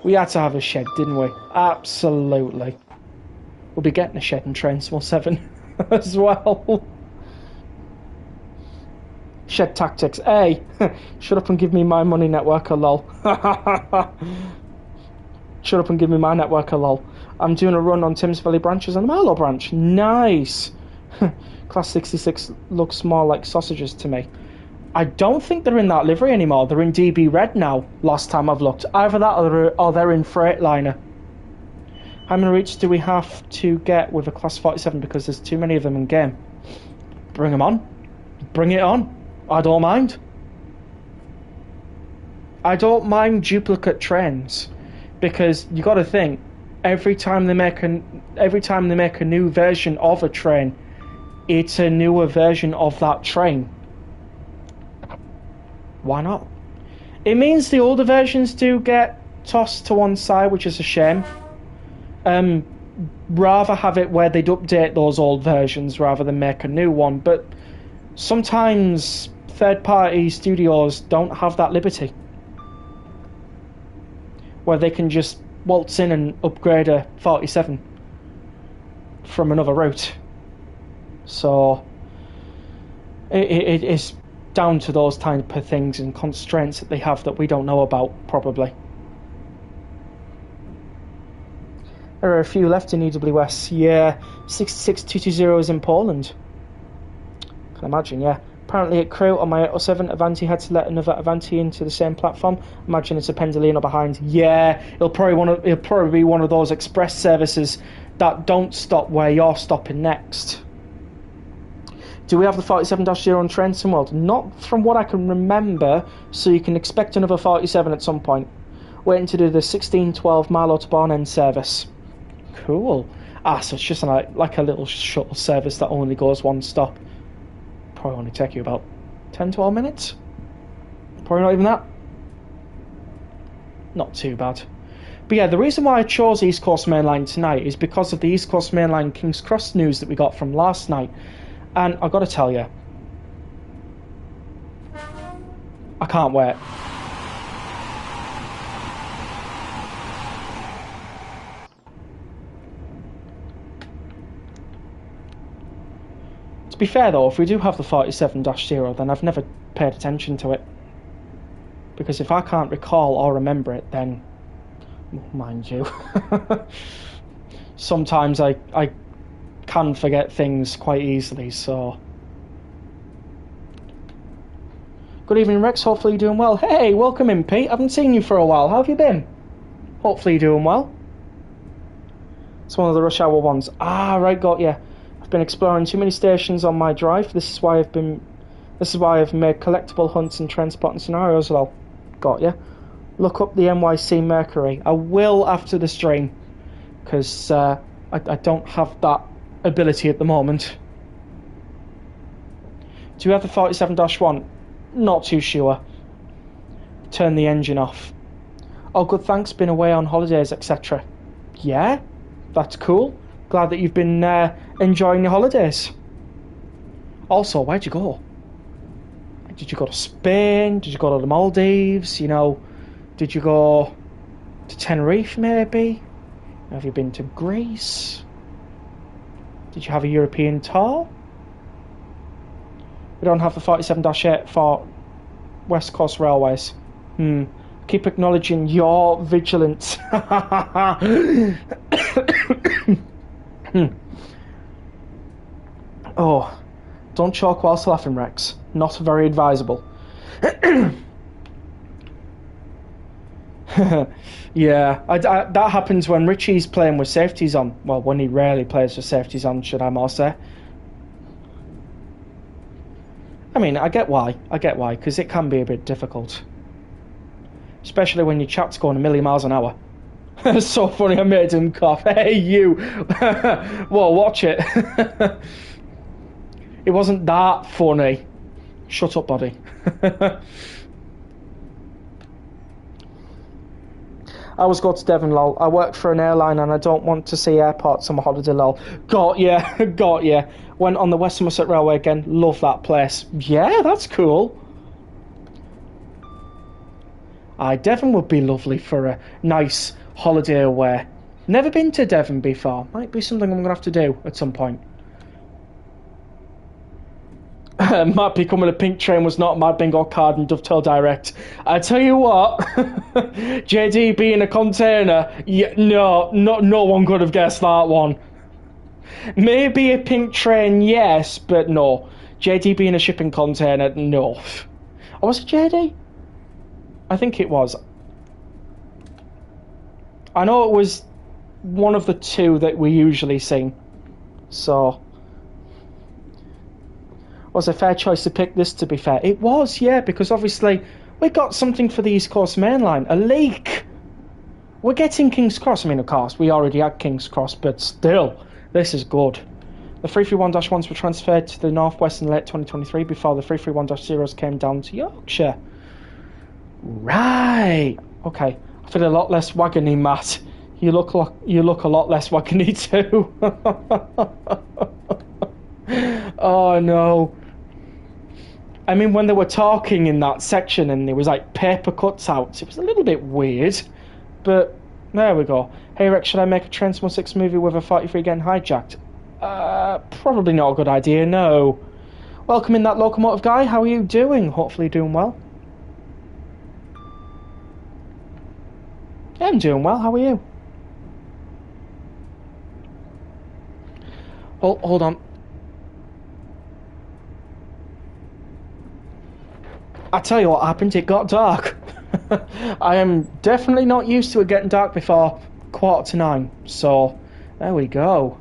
We had to have a shed, didn't we? Absolutely. We'll be getting a shed in Train Sim 7 as well. Shed Tactics. Hey, shut up and give me my money, networker, lol. Shut up and give me my networker, lol. I'm doing a run on Tim's Valley branches and the Marlow branch. Nice. Class 66 looks more like sausages to me. I don't think they're in that livery anymore. They're in DB Red now, last time I've looked. Either that or they're in Freightliner. How many routes do we have to get with a Class 47 because there's too many of them in game? Bring them on. Bring it on. I don't mind. I don't mind duplicate trains because you got to think every time they make a new version of a train, it's a newer version of that train. Why not? It means the older versions do get tossed to one side, which is a shame. Rather have it where they'd update those old versions rather than make a new one, but sometimes third-party studios don't have that liberty where they can just waltz in and upgrade a 47 from another route. So it is down to those type of things and constraints that they have that we don't know about, probably. There are a few left in EWS. Yeah, 66220 is in Poland. Can imagine, yeah. Apparently at Crewe on my 807, Avanti had to let another Avanti into the same platform. Imagine it's a Pendolino behind. Yeah, it'll probably be one of those express services that don't stop where you're stopping next. Do we have the 47-0 on Trenton World? Not from what I can remember, so you can expect another 47 at some point. Waiting to do the 1612 Marlow to Barnend service. Cool. So it's just like a little shuttle service that only goes one stop. Probably only take you about 10-12 minutes. Probably not even that. Not too bad. But yeah, the reason why I chose East Coast Main Line tonight is because of the East Coast Main Line King's Cross news that we got from last night. And I've got to tell you, I can't wait. To be fair though, if we do have the 47-0, then I've never paid attention to it. Because if I can't recall or remember it, then, mind you, sometimes I can forget things quite easily, so. Good evening, Rex, hopefully you're doing well. Hey, welcome in, Pete. I haven't seen you for a while. How have you been? Hopefully you're doing well. It's one of the rush hour ones. Ah, right, got you. I've been exploring too many stations on my drive. This is why I've made collectible hunts and transporting scenarios. Well, got you. Look up the NYC Mercury. I will after the stream, because I don't have that ability at the moment. Do you have the 47-1? Not too sure. Turn the engine off. Oh, good, thanks. Been away on holidays, etc. Yeah, that's cool. Glad that you've been enjoying your holidays. Also, where'd you go? Did you go to Spain? Did you go to the Maldives? You know, did you go to Tenerife maybe? Have you been to Greece? Did you have a European tour? We don't have the 47-8 for West Coast Railways. Keep acknowledging your vigilance. Oh, don't choke whilst laughing, Rex. Not very advisable. Yeah, that happens when Richie's playing with safeties on. Well, when he rarely plays with safeties on, should I more say. I mean, I get why, because it can be a bit difficult. Especially when your chap's going a million miles an hour. It's so funny, I made him cough. Hey, you! Whoa, watch it. It wasn't that funny. Shut up, buddy. I always go to Devon, lol. I work for an airline and I don't want to see airports on my holiday, lol. Got ya, got ya. Went on the West Somerset Railway again. Love that place. Yeah, that's cool. Devon would be lovely for a nice holiday away. Never been to Devon before. Might be something I'm going to have to do at some point. Matt becoming a pink train was not my bingo card in Dovetail Direct. I tell you what, JD being a container, yeah, no one could have guessed that one. Maybe a pink train, yes, but no. JD being a shipping container, no. Oh, was it JD? I think it was. I know it was one of the two that we usually sing. So, was a fair choice to pick this, to be fair. It was, yeah, because obviously we got something for the East Coast Main Line. A leak! We're getting King's Cross. I mean, of course, we already had King's Cross, but still, this is good. The 331-1s were transferred to the Northwest in late 2023 before the 331-0s came down to Yorkshire. Right. Okay. I feel a lot less wagony, Matt. You look a lot less wagony too. Oh no. I mean, when they were talking in that section and there was like paper cutouts, it was a little bit weird. But there we go. Hey Rex, should I make a Transformer 6 movie with a 43 getting hijacked? Probably not a good idea, no. Welcome in, that locomotive guy. How are you doing? Hopefully doing well. Yeah, I'm doing well. How are you? Hold on. I tell you what happened, it got dark. I am definitely not used to it getting dark before 9:15, so there we go.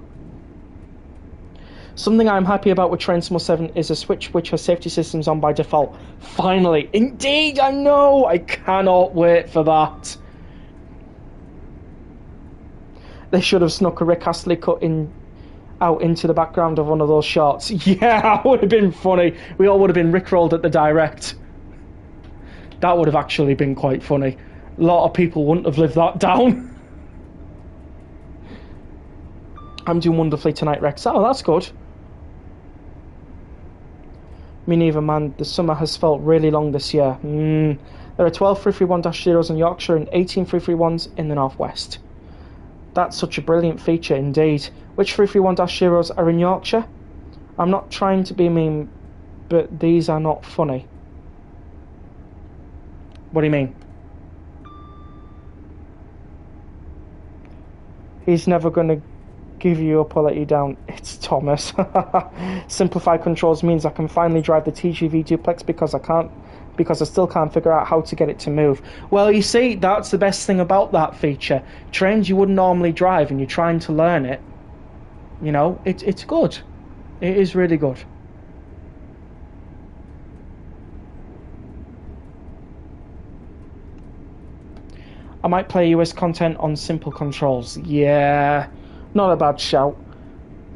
Something I'm happy about with Train Sim 7 is a Switch which has safety systems on by default. Finally! Indeed, I know! I cannot wait for that. They should have snuck a Rick Astley cut out into the background of one of those shots. Yeah, that would have been funny. We all would have been rickrolled at the direct. That would have actually been quite funny. A lot of people wouldn't have lived that down. I'm doing wonderfully tonight, Rex. Oh, that's good. Me neither, man. The summer has felt really long this year. There are 12 331-0s in Yorkshire and 18 331s in the Northwest. That's such a brilliant feature indeed. Which 331-0s are in Yorkshire? I'm not trying to be mean, but these are not funny. What do you mean? He's never going to give you up or let you down. It's Thomas. Simplified controls means I can finally drive the TGV duplex because I still can't figure out how to get it to move. Well, you see, that's the best thing about that feature. Trains you wouldn't normally drive and you're trying to learn it. You know, it's good. It is really good. I might play US content on simple controls. Yeah, not a bad shout.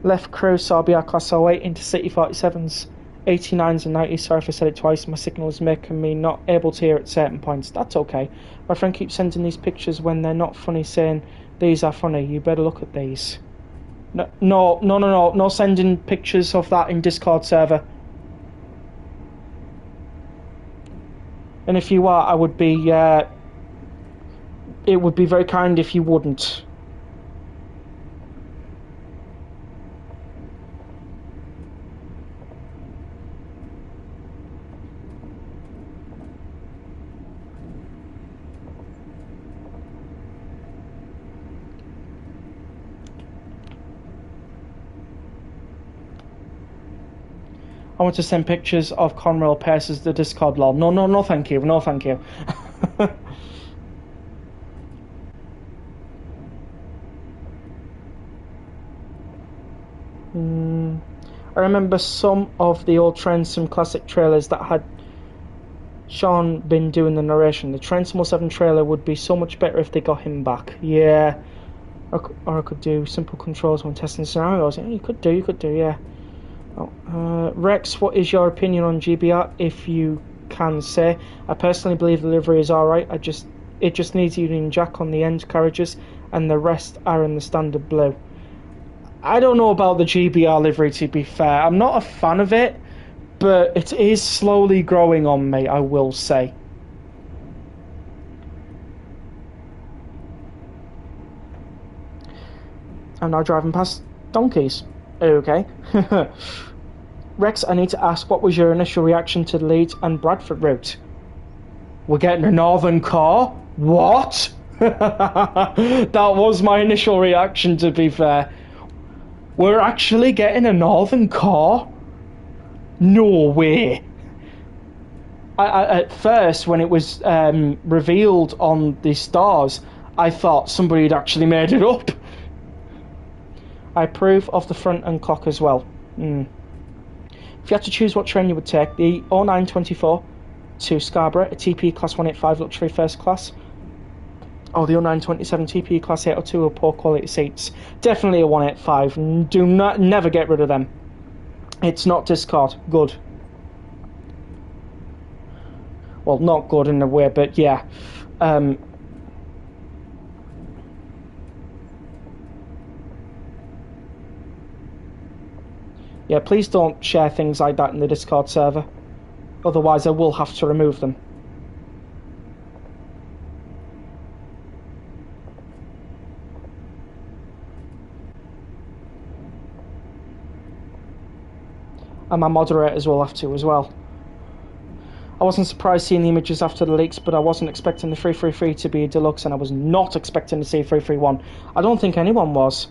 Left Cruise RBR Class 08 into City 47s, 89s and 90s. Sorry if I said it twice. My signal is making me not able to hear at certain points. That's okay. My friend keeps sending these pictures when they're not funny, saying, these are funny, you better look at these. No sending pictures of that in Discord server. And if you are, I would be, it would be very kind if you wouldn't. I want to send pictures of Conrail Paces the Discord lol. No, thank you. No, thank you. I remember some of the old Train Sim Classic trailers that had Sean been doing the narration. The Train Sim 07 trailer would be so much better if they got him back. Yeah. Or I could do simple controls when testing scenarios. Yeah, you could do, yeah. Rex, what is your opinion on GBR, if you can say? I personally believe the livery is alright. It just needs Union Jack on the end carriages, and the rest are in the standard blue. I don't know about the GBR livery, to be fair. I'm not a fan of it, but it is slowly growing on me, I will say. I'm now driving past donkeys. Okay. Rex, I need to ask, what was your initial reaction to the Leeds and Bradford route? We're getting a Northern car? What? That was my initial reaction, to be fair. We're actually getting a Northern car? No way. At first, when it was revealed on the stars, I thought somebody had actually made it up. I approve of the front end clock as well. If you had to choose what train you would take, the 0924 to Scarborough, a TP Class 185 luxury first class, or the 0927 TP Class 802 with poor quality seats. Definitely a 185. Do not never get rid of them. It's not Discord. Good. Well, not good in a way, but yeah. Yeah, please don't share things like that in the Discord server. Otherwise, I will have to remove them. And my moderators will have to as well. I wasn't surprised seeing the images after the leaks, but I wasn't expecting the 333 to be a deluxe, and I was not expecting to see 331. I don't think anyone was.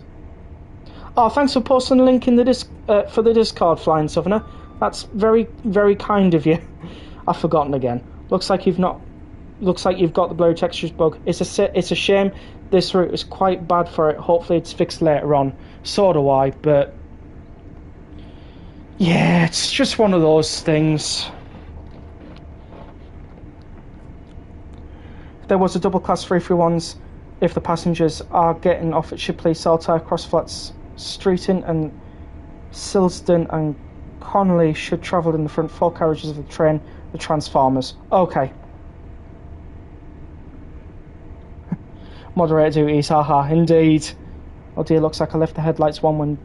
Oh, thanks for posting the link in the for the Discord, Flying Southerner. That's very, very kind of you. I've forgotten again. Looks like you've got the blurry textures bug. It's a shame. This route is quite bad for it. Hopefully it's fixed later on. So do I, but yeah, it's just one of those things. If there was a double class 331s, if the passengers are getting off at Shipley, Saltire, Crossflats, Streeton and Silsden and Connolly should travel in the front four carriages of the train, the Transformers. Okay. Moderator duties, haha, indeed. Oh dear, looks like I left the headlights on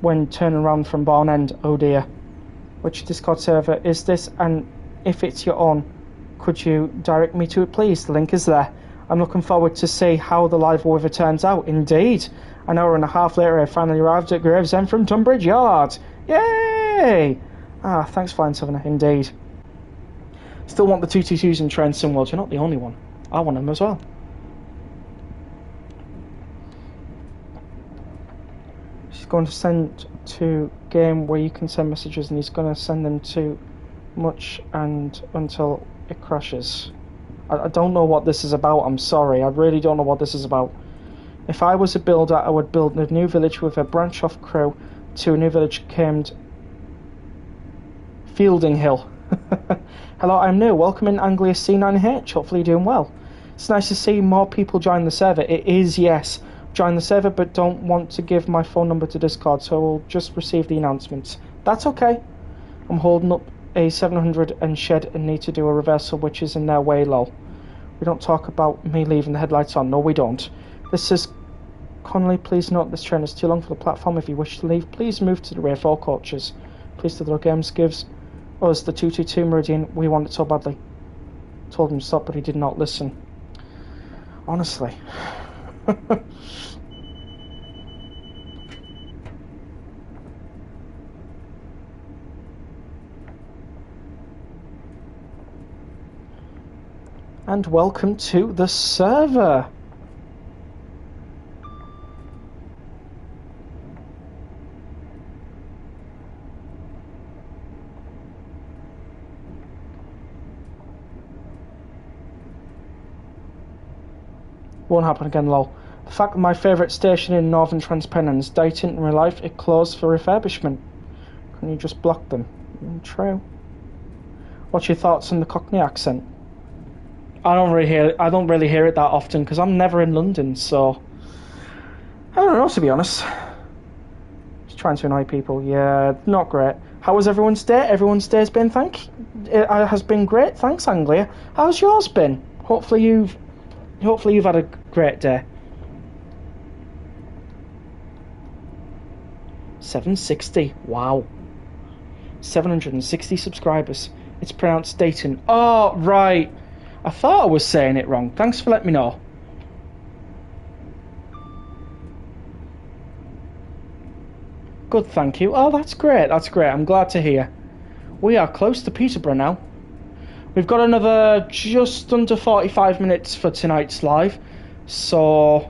when turning around from Barn End. Oh dear. Which Discord server is this? And if it's your own, could you direct me to it, please? The link is there. I'm looking forward to see how the live weather turns out. Indeed. An hour and a half later, I finally arrived at Gravesend from Tunbridge Yard. Yay! Ah, thanks, Flying Southerner. Indeed. Still want the 222s in Train Simworld. You're not the only one. I want them as well. He's going to send to game where you can send messages, and he's going to send them to much and until it crashes. I don't know what this is about. I'm sorry. I really don't know what this is about. If I was a builder, I would build a new village with a branch-off crew to a new village named Fielding Hill. Hello, I'm new. Welcome in Anglia C9H. Hopefully you're doing well. It's nice to see more people join the server. It is, yes. Join the server, but don't want to give my phone number to Discord, so we'll just receive the announcements. That's okay. I'm holding up a 700 and shed and need to do a reversal, which is in their way, lol. We don't talk about me leaving the headlights on. No, we don't. This is Connolly. Please note this train is too long for the platform. If you wish to leave, please move to the rear four coaches. Please to the games gives us the 222 Meridian. We want it so badly. Told him to stop, but he did not listen. Honestly. And welcome to the server. Won't happen again, lol. The fact that my favourite station in Northern Transpennines, Dighton, in real life, it closed for refurbishment. Can you just block them? True. What's your thoughts on the Cockney accent? I don't really hear it that often because I'm never in London, so I don't know, to be honest. Just trying to annoy people. Yeah, not great. How was everyone's day? Everyone's day's been it has been great. Thanks, Anglia. How's yours been? Hopefully you've had a great day. 760. Wow. 760 subscribers. It's pronounced Dayton. Oh, right. I thought I was saying it wrong. Thanks for letting me know. Good, thank you. Oh, that's great. That's great. I'm glad to hear. We are close to Peterborough now. We've got another just under 45 minutes for tonight's live. So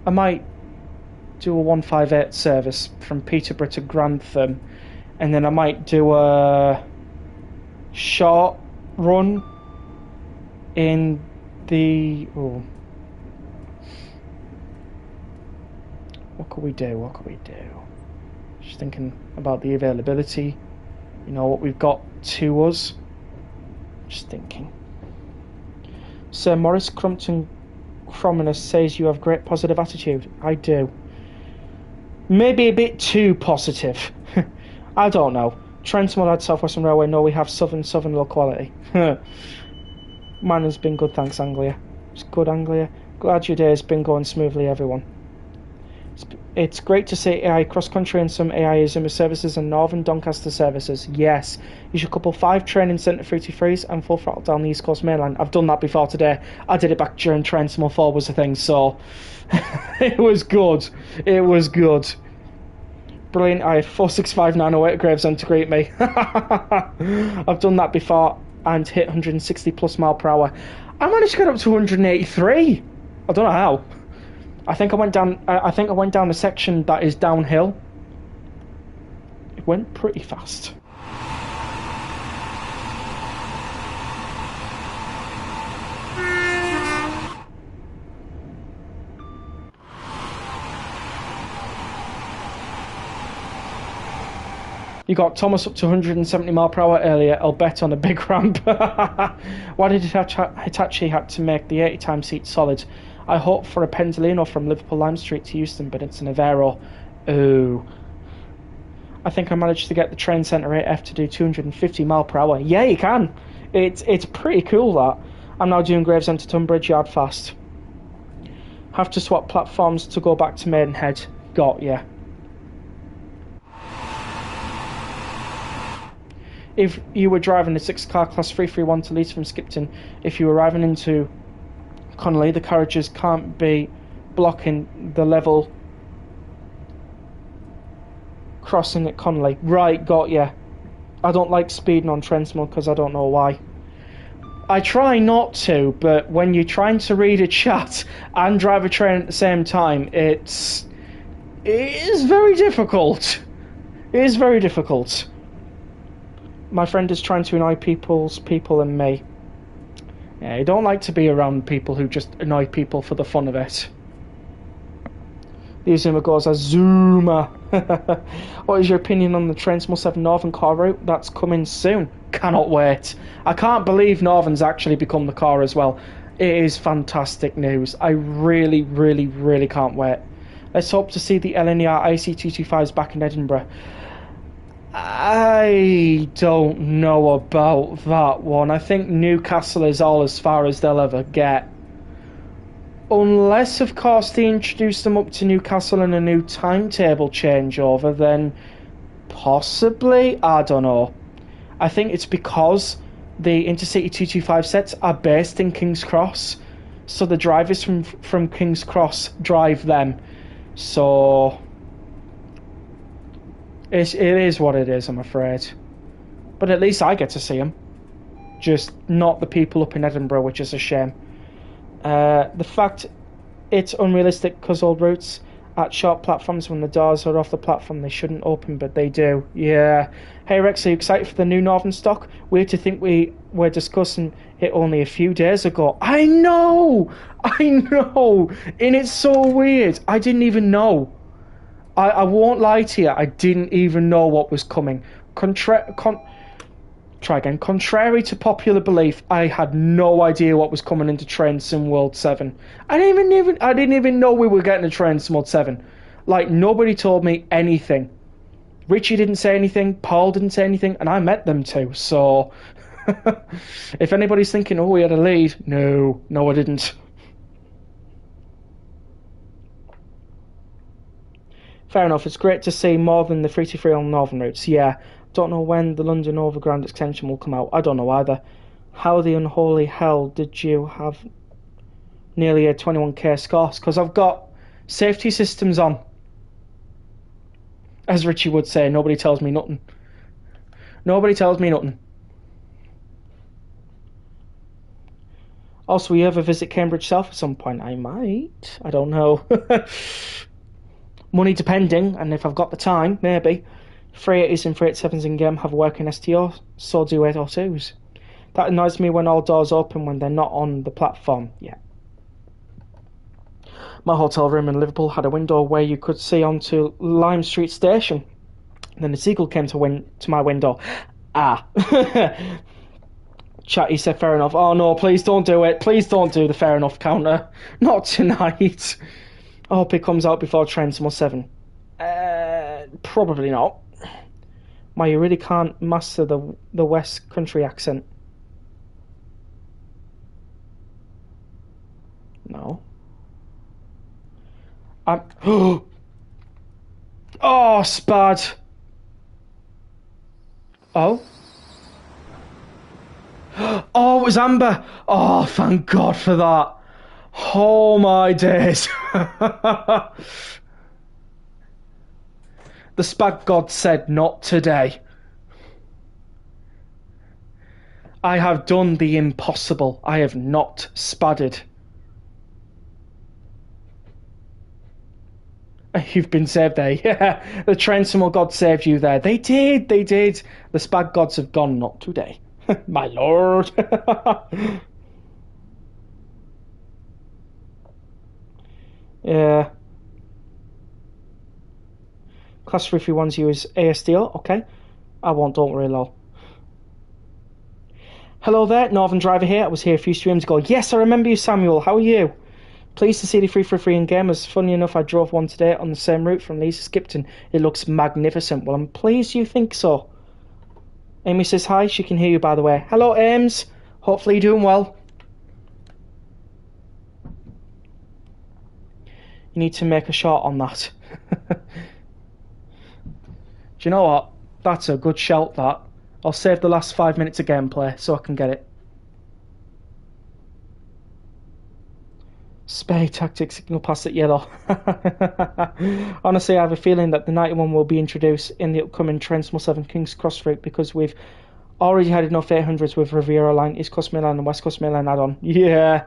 I might do a 158 service from Peterborough to Grantham, and then I might do a short run in the... What could we do? Just thinking about the availability, you know, what we've got to us. Just thinking. Sir Morris Crumpton Crominus says you have great positive attitude. I do. Maybe a bit too positive. I don't know. Trentham had South Western Railway. No, we have Southern low quality. Man has been good, thanks, Anglia. It's good, Anglia. Glad your day has been going smoothly, everyone. It's great to see AI cross-country and some AI Azuma services and Northern Doncaster services. Yes. You should couple 5 training centre 33s and full throttle down the East Coast mainland. I've done that before today. I did it back during Trentham 4 was a thing, so... It was good. It was good. Brilliant. I had 465908 at Gravesend to greet me. I've done that before and hit 160 plus mile per hour. I managed to get up to 183. I don't know how. I think I went down a section that is downhill. It went pretty fast. You got Thomas up to 170 mile per hour earlier. I'll bet on a big ramp. Why did Hitachi had to make the 80 time seat solid? I hope for a Pendolino from Liverpool Lime Street to Euston, but it's an Avero. Oh. I think I managed to get the train centre 8F to do 250 mile per hour. Yeah, you can. It's pretty cool, that. I'm now doing Gravesend to Tunbridge Yard fast. Have to swap platforms to go back to Maidenhead. Got ya. If you were driving a 6-car class 331 to Leeds from Skipton, if you were arriving into Connolly, the carriages can't be blocking the level crossing at Connolly. Right, got ya. I don't like speeding on Trentham because I don't know why. I try not to, but when you're trying to read a chat and drive a train at the same time, it is very difficult. It is very difficult. My friend is trying to annoy people and me. Yeah, I don't like to be around people who just annoy people for the fun of it. The Azuma goes Azuma. What is your opinion on the Trentham 7 Northern car route? That's coming soon. Cannot wait. I can't believe Northern's actually become the car as well. It is fantastic news. I really, really, really can't wait. Let's hope to see the LNER IC225s back in Edinburgh. I don't know about that one. I think Newcastle is all as far as they'll ever get. Unless, of course, they introduce them up to Newcastle in a new timetable changeover, then possibly, I don't know. I think it's because the Intercity 225 sets are based in King's Cross, so the drivers from King's Cross drive them. So... It is what it is, I'm afraid. But at least I get to see them. Just not the people up in Edinburgh, which is a shame. The fact it's unrealistic because old routes at short platforms, when the doors are off the platform, they shouldn't open, but they do. Yeah. Hey Rex, are you excited for the new Northern stock? Weird to think we were discussing it only a few days ago. I know! And it's so weird. I didn't even know. I won't lie to you, I didn't even know what was coming. Contrary to popular belief, I had no idea what was coming into Trentham World 7. I didn't even know we were getting a Trentham World 7. Like, nobody told me anything. Richie didn't say anything, Paul didn't say anything, and I met them too, so... If anybody's thinking, oh, we had a lead, no, I didn't. Fair enough, it's great to see more than the 323 on Northern routes. Yeah, don't know when the London Overground extension will come out. I don't know either. How the unholy hell did you have nearly a 21k score, because I've got safety systems on. As Richie would say, nobody tells me nothing. Nobody tells me nothing. Also, will you ever visit Cambridge South at some point? I might. I don't know. Money depending, and if I've got the time, maybe. 380s and 387s in game have a working STO, so do 802s. That annoys me when all doors open when they're not on the platform. Yeah. My hotel room in Liverpool had a window where you could see onto Lime Street Station. And then the seagull came to my window. Ah. Chatty said fair enough. Oh no, please don't do it. Please don't do the fair enough counter. Not tonight. I hope it comes out before Transmo 7. Probably not. Why, you really can't master the West Country accent? No. Oh, Spad. Oh. Oh, it was Amber. Oh, thank God for that. Oh, my days. The Spag God said, not today. I have done the impossible. I have not spadded. You've been saved there. Yeah, the Trensimal God saved you there. They did. The Spag Gods have gone, not today. My lord. Yeah. Class 331's use ASDO. Okay. I won't, don't worry, lol. Hello there, Northern Driver here. I was here a few streams ago. Yes, I remember you, Samuel. How are you? Pleased to see the 333 in game. As funny enough, I drove one today on the same route from Leeds to Skipton. It looks magnificent. Well, I'm pleased you think so. Amy says hi. She can hear you, by the way. Hello, Ames. Hopefully you're doing well. You need to make a shot on that. Do you know what? That's a good shout, that. I'll save the last 5 minutes of gameplay so I can get it. Spare tactic signal past at yellow. Honestly, I have a feeling that the 91 will be introduced in the upcoming Transmo 7 King's Cross route because we've already had enough 800s with Riviera Line, East Coast Main Line and West Coast Main Line add-on. Yeah.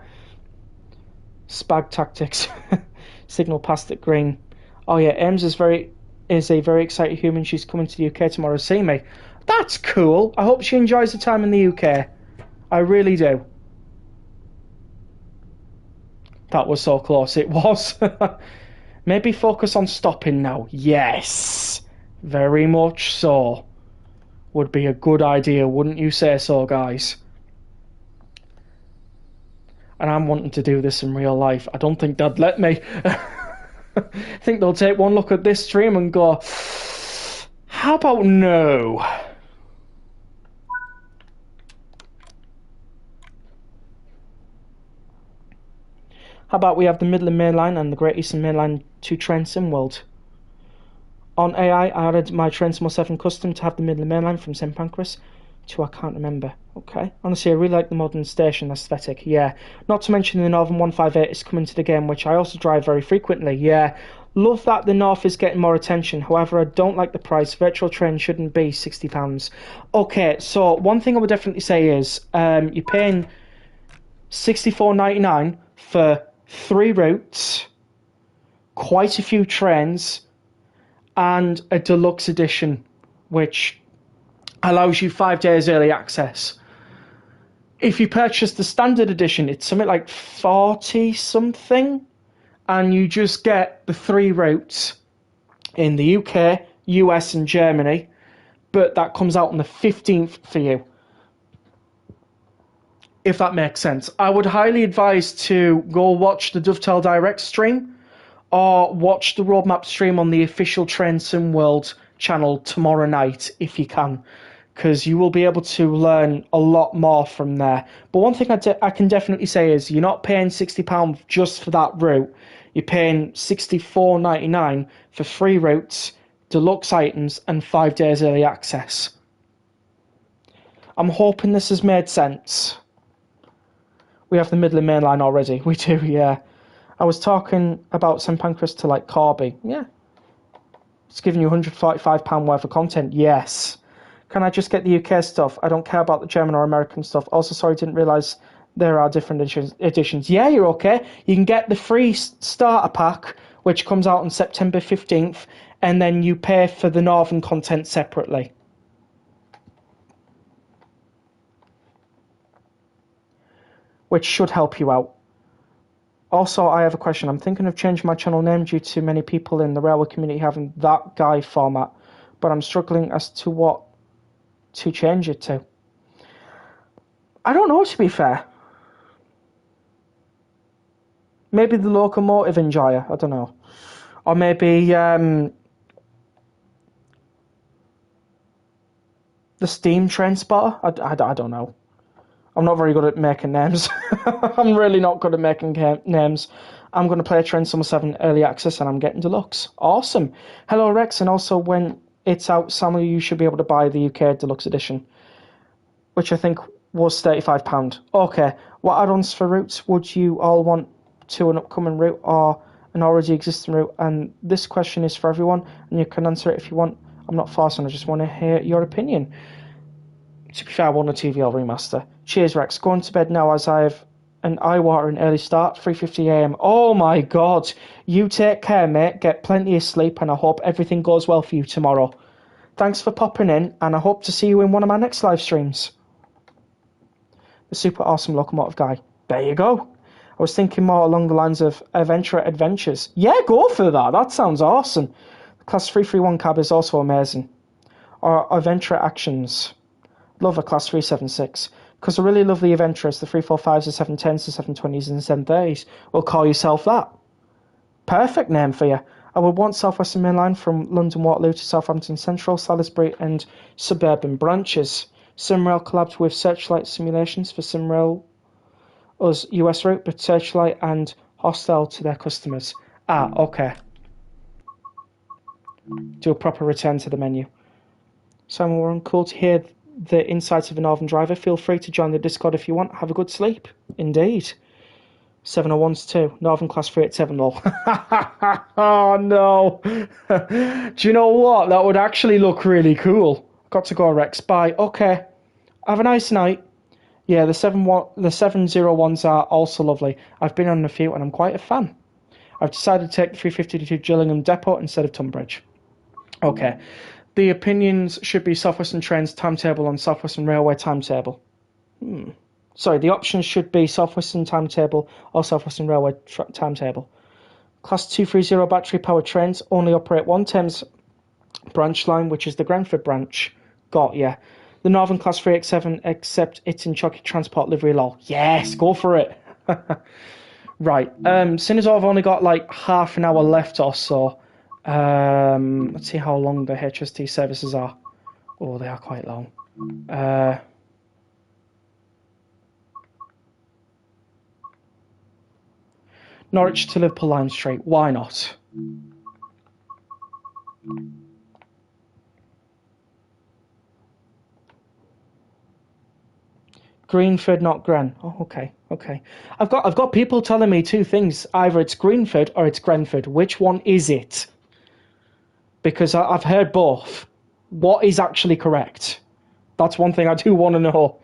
Spag tactics. Signal past at green. Oh yeah, Ems is a very excited human. She's coming to the UK tomorrow to see me. That's cool. I hope she enjoys the time in the UK. I really do. That was so close. It was. Maybe focus on stopping now. Yes. Very much so. Would be a good idea, wouldn't you say so, guys? And I'm wanting to do this in real life. I don't think they'd let me. I think they'll take one look at this stream and go, how about no? How about we have the Midland Main Line and the Great Eastern Main Line to Trent Simworld? On AI, I added my Transmo 7 custom to have the Midland Main Line from St Pancras to I can't remember. Okay. Honestly, I really like the modern station aesthetic. Yeah. Not to mention the Northern 158 is coming to the game, which I also drive very frequently. Yeah. Love that the North is getting more attention. However, I don't like the price. Virtual train shouldn't be £60. Okay, so one thing I would definitely say is you're paying $64.99 for 3 routes, quite a few trains, and a deluxe edition, which allows you 5 days early access. If you purchase the standard edition, it's something like 40 something, and you just get the 3 routes in the UK, US, and Germany, but that comes out on the 15th for you. If that makes sense. I would highly advise to go watch the Dovetail Direct stream or watch the roadmap stream on the official Train Sim World channel tomorrow night if you can, because you will be able to learn a lot more from there. But one thing I can definitely say is you're not paying £60 just for that route. You're paying $64.99 for 3 routes, deluxe items, and 5 days early access. I'm hoping this has made sense. We have the Midland Main Line already. We do, yeah. I was talking about St Pancras to like Corby. Yeah. It's giving you £145 worth of content. Yes. Can I just get the UK stuff? I don't care about the German or American stuff. Also, sorry, didn't realise there are different editions. Yeah, you're okay. You can get the free starter pack, which comes out on September 15th, and then you pay for the Northern content separately. Which should help you out. Also, I have a question. I'm thinking of changing my channel name due to many people in the railway community having that guy format, but I'm struggling as to what to change it to. I don't know, to be fair. Maybe the locomotive enjoyer, I don't know. Or maybe the steam train spotter, I don't know. I'm not very good at making names. I'm really not good at making names. I'm going to play Train Summer 7 Early Access and I'm getting Deluxe. Awesome. Hello, Rex. And also, when it's out, Samuel, you should be able to buy the UK Deluxe Edition, which I think was £35. Okay. What add-ons for routes would you all want to an upcoming route or an already existing route? And this question is for everyone, and you can answer it if you want. I'm not forcing, I just want to hear your opinion. To be fair, I want a TVL remaster. Cheers, Rex. Going to bed now as I have an eye-watering early start, 3:50am. Oh my god. You take care, mate. Get plenty of sleep, and I hope everything goes well for you tomorrow. Thanks for popping in, and I hope to see you in one of my next live streams. The super awesome locomotive guy. There you go. I was thinking more along the lines of Adventure Adventures. Yeah, go for that. That sounds awesome. The Class 331 cab is also amazing. Or Adventure Actions. Love a Class 376. Because I really love the Adventurers, the 345s, the 710s, the 720s, and the 730s. Well, call yourself that. Perfect name for you. I would want South Western Main Line from London Waterloo to Southampton Central, Salisbury, and suburban branches. Simrail collabed with Searchlight Simulations for Simrail us US route, but Searchlight and hostile to their customers. Ah, okay. Do a proper return to the menu. Simon Warren, cool to hear the insights of a Northern driver. Feel free to join the Discord if you want. Have a good sleep. Indeed. 701s too. Northern Class 387 lol. Oh no. Do you know what? That would actually look really cool. Got to go, Rex. Bye. Okay. Have a nice night. Yeah, the 701s are also lovely. I've been on a few and I'm quite a fan. I've decided to take the 350 to Gillingham Depot instead of Tunbridge. Okay. The opinions should be South Western Trains timetable on South Western Railway timetable. Sorry, the options should be South Western timetable or South Western Railway timetable. Class 230 battery-powered trains only operate one Thames branch line, which is the Grenford branch. Got ya. The Northern Class 387, except it's in Chocky Transport livery lol. Yes, go for it. Right. Seeing as I've only got like half an hour left or so, let's see how long the HST services are. Oh, they are quite long. Norwich to Liverpool Line Street. Why not? Greenford, not Gren. Oh, okay, okay. I've got people telling me two things. Either it's Greenford or it's Grenford. Which one is it? Because I've heard both. What is actually correct? That's one thing I do want to know.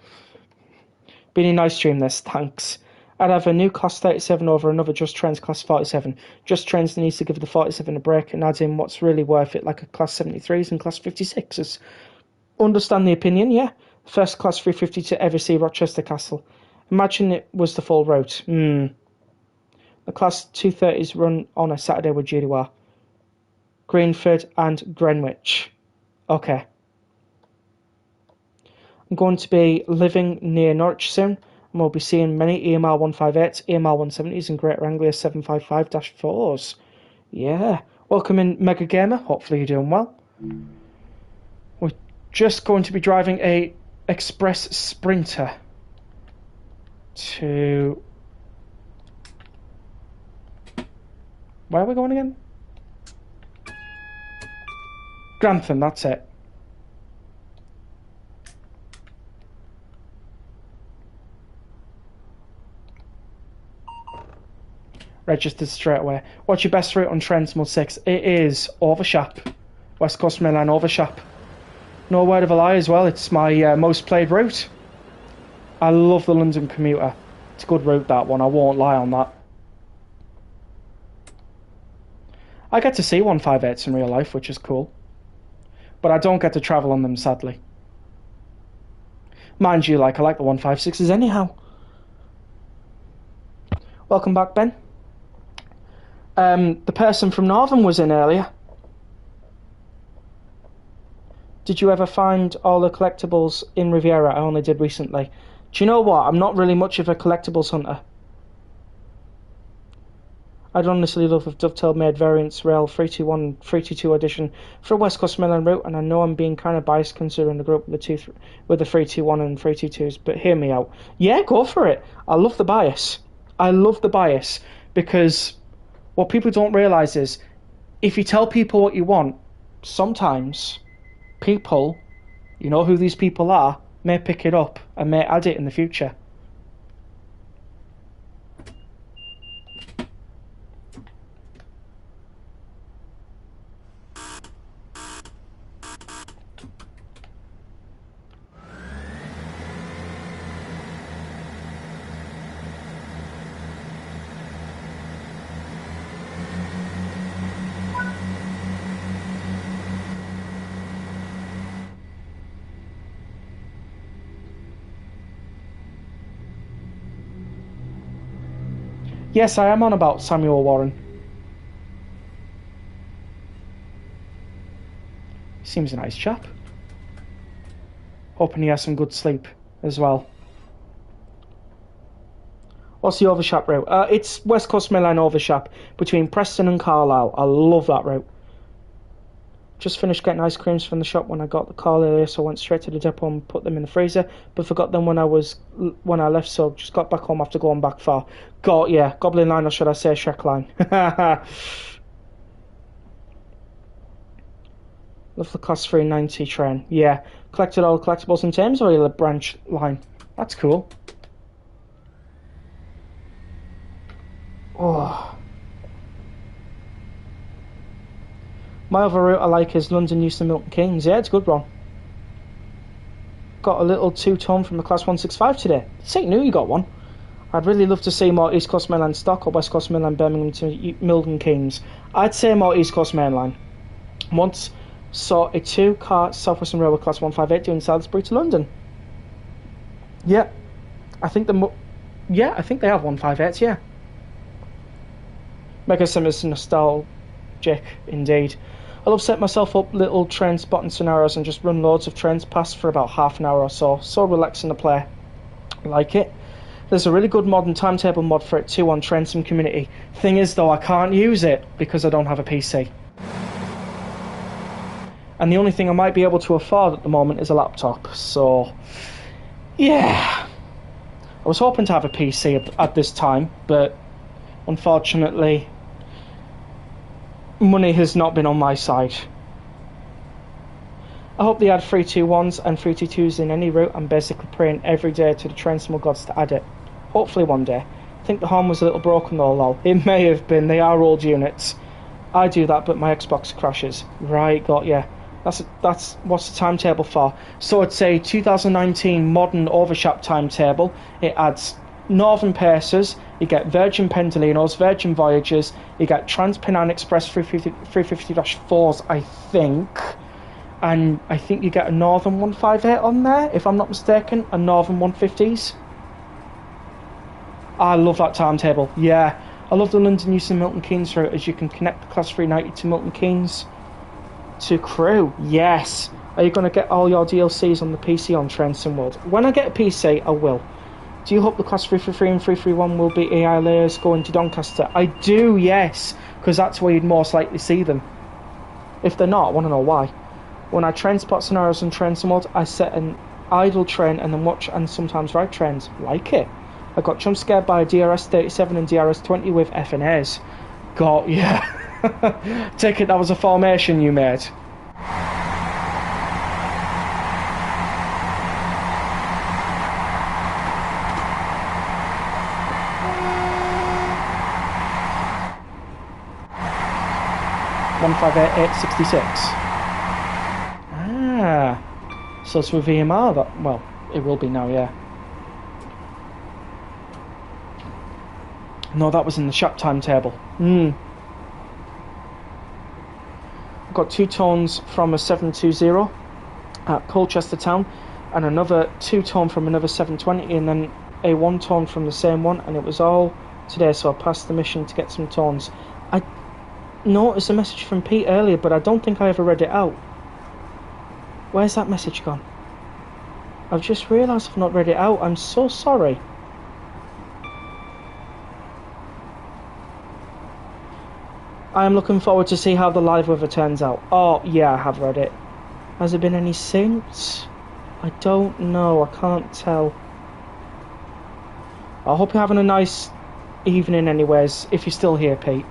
Been a nice stream this, thanks. I'd have a new Class 37 over another Just Trains Class 47. Just Trains needs to give the 47 a break and add in what's really worth it, like a Class 73s and Class 56s. Understand the opinion, yeah? First Class 350 to ever see Rochester Castle. Imagine it was the full route. The Class 230s run on a Saturday with GDWR. Greenford and Greenwich. Okay. I'm going to be living near Norwich soon, and we'll be seeing many EMR 158s, EMR 170s, and Greater Anglia 755-4s. Yeah. Welcome in, Mega Gamer. Hopefully you're doing well. We're just going to be driving a Express Sprinter to... Where are we going again? Grantham, that's it. registered straight away. What's your best route on Trent Mod 6? It is Overshap. West Coast Main Line Overshap. No word of a lie as well, it's my most played route. I love the London commuter. It's a good route, that one, I won't lie on that. I get to see 158s in real life, which is cool. But I don't get to travel on them, sadly. Mind you, like, I like the 156s anyhow. Welcome back, Ben. The person from Northern was in earlier. Did you ever find all the collectibles in Riviera? I only did recently. Do you know what? I'm not really much of a collectibles hunter. I'd honestly love if Dovetail made variants Rail 321 and 322 edition for a West Coast Mainland route, and I know I'm being kind of biased considering the group with the 321 and 322s, but hear me out. Yeah, go for it. I love the bias. I love the bias, because what people don't realise is, if you tell people what you want, sometimes people, you know who these people are, may pick it up and may add it in the future. Yes, I am on about Samuel Warren. Seems a nice chap. Hoping he has some good sleep as well. What's the Overshap route? It's West Coast Main Line Overshap between Preston and Carlisle. I love that route. Just finished getting ice creams from the shop when I got the call earlier, so I went straight to the depot and put them in the freezer, but forgot them when I left, so just got back home after going back far. Goblin Line, or should I say Shrek Line. Love the Class 390 train. Yeah, collected all the collectibles in Thames or branch line. That's cool. Oh. My other route I like is London Euston Milton Keynes. Yeah, it's a good one. Got a little two-ton from the Class 165 today. St. Knew you got one. I'd really love to see more East Coast Mainline stock or West Coast Mainline Birmingham to Milton Keynes. I'd say more East Coast Mainline. Once saw a two-car South Western Railway Class 158 doing Salisbury to London. Yeah, I think they have 158s. Yeah. Mega Sim is nostalgic indeed. I love setting myself up little train spotting scenarios and just run loads of trains past for about half an hour or so. So relaxing to play. I like it. There's a really good modern timetable mod for it too on Train Sim Community. Thing is though, I can't use it because I don't have a PC. And the only thing I might be able to afford at the moment is a laptop. So, yeah. I was hoping to have a PC at this time, but unfortunately, money has not been on my side. I hope they add 321s and 322s in any route. I'm basically praying every day to the train small gods to add it. Hopefully one day. I think the horn was a little broken though, lol. It may have been, they are old units. I do that, but my Xbox crashes. Right, got ya. That's what's the timetable for? So it's a 2019 modern Overshap timetable. It adds Northern Pacers, you get Virgin Pendolinos, Virgin Voyagers, you get Trans-Pennine Express 350-4s, I think. And I think you get a Northern 158 on there, if I'm not mistaken, a Northern 150s. I love that timetable, yeah. I love the London Euston Milton Keynes route, as you can connect the Class 390 to Milton Keynes to Crewe, yes. Are you going to get all your DLCs on the PC on Train Sim World? When I get a PC, I will. Do you hope the Class 333 and 331 will be AI layers going to Doncaster? I do, yes, because that's where you'd most likely see them. If they're not, I want to know why. When I train spot scenarios on Train Sim World, I set an idle train and then watch and sometimes ride trains. Like it. I got jump scared by a DRS-37 and DRS-20 with FNAs. Got yeah. Take it that was a formation you made. 158866. Ah, so it's with VMR that, well, it will be now, yeah. No, that was in the shop timetable. I've got 2 tones from a 720 at Colchester Town, and another 2 tone from another 720, and then a 1 tone from the same one, and it was all today, so I passed the mission to get some tones. I noticed a message from Pete earlier, but I don't think I ever read it out. Where's that message gone? I've just realised I've not read it out. I'm so sorry. I am looking forward to see how the live weather turns out. Oh, yeah, I have read it. Has there been any since? I don't know. I can't tell. I hope you're having a nice evening anyways, if you're still here, Pete.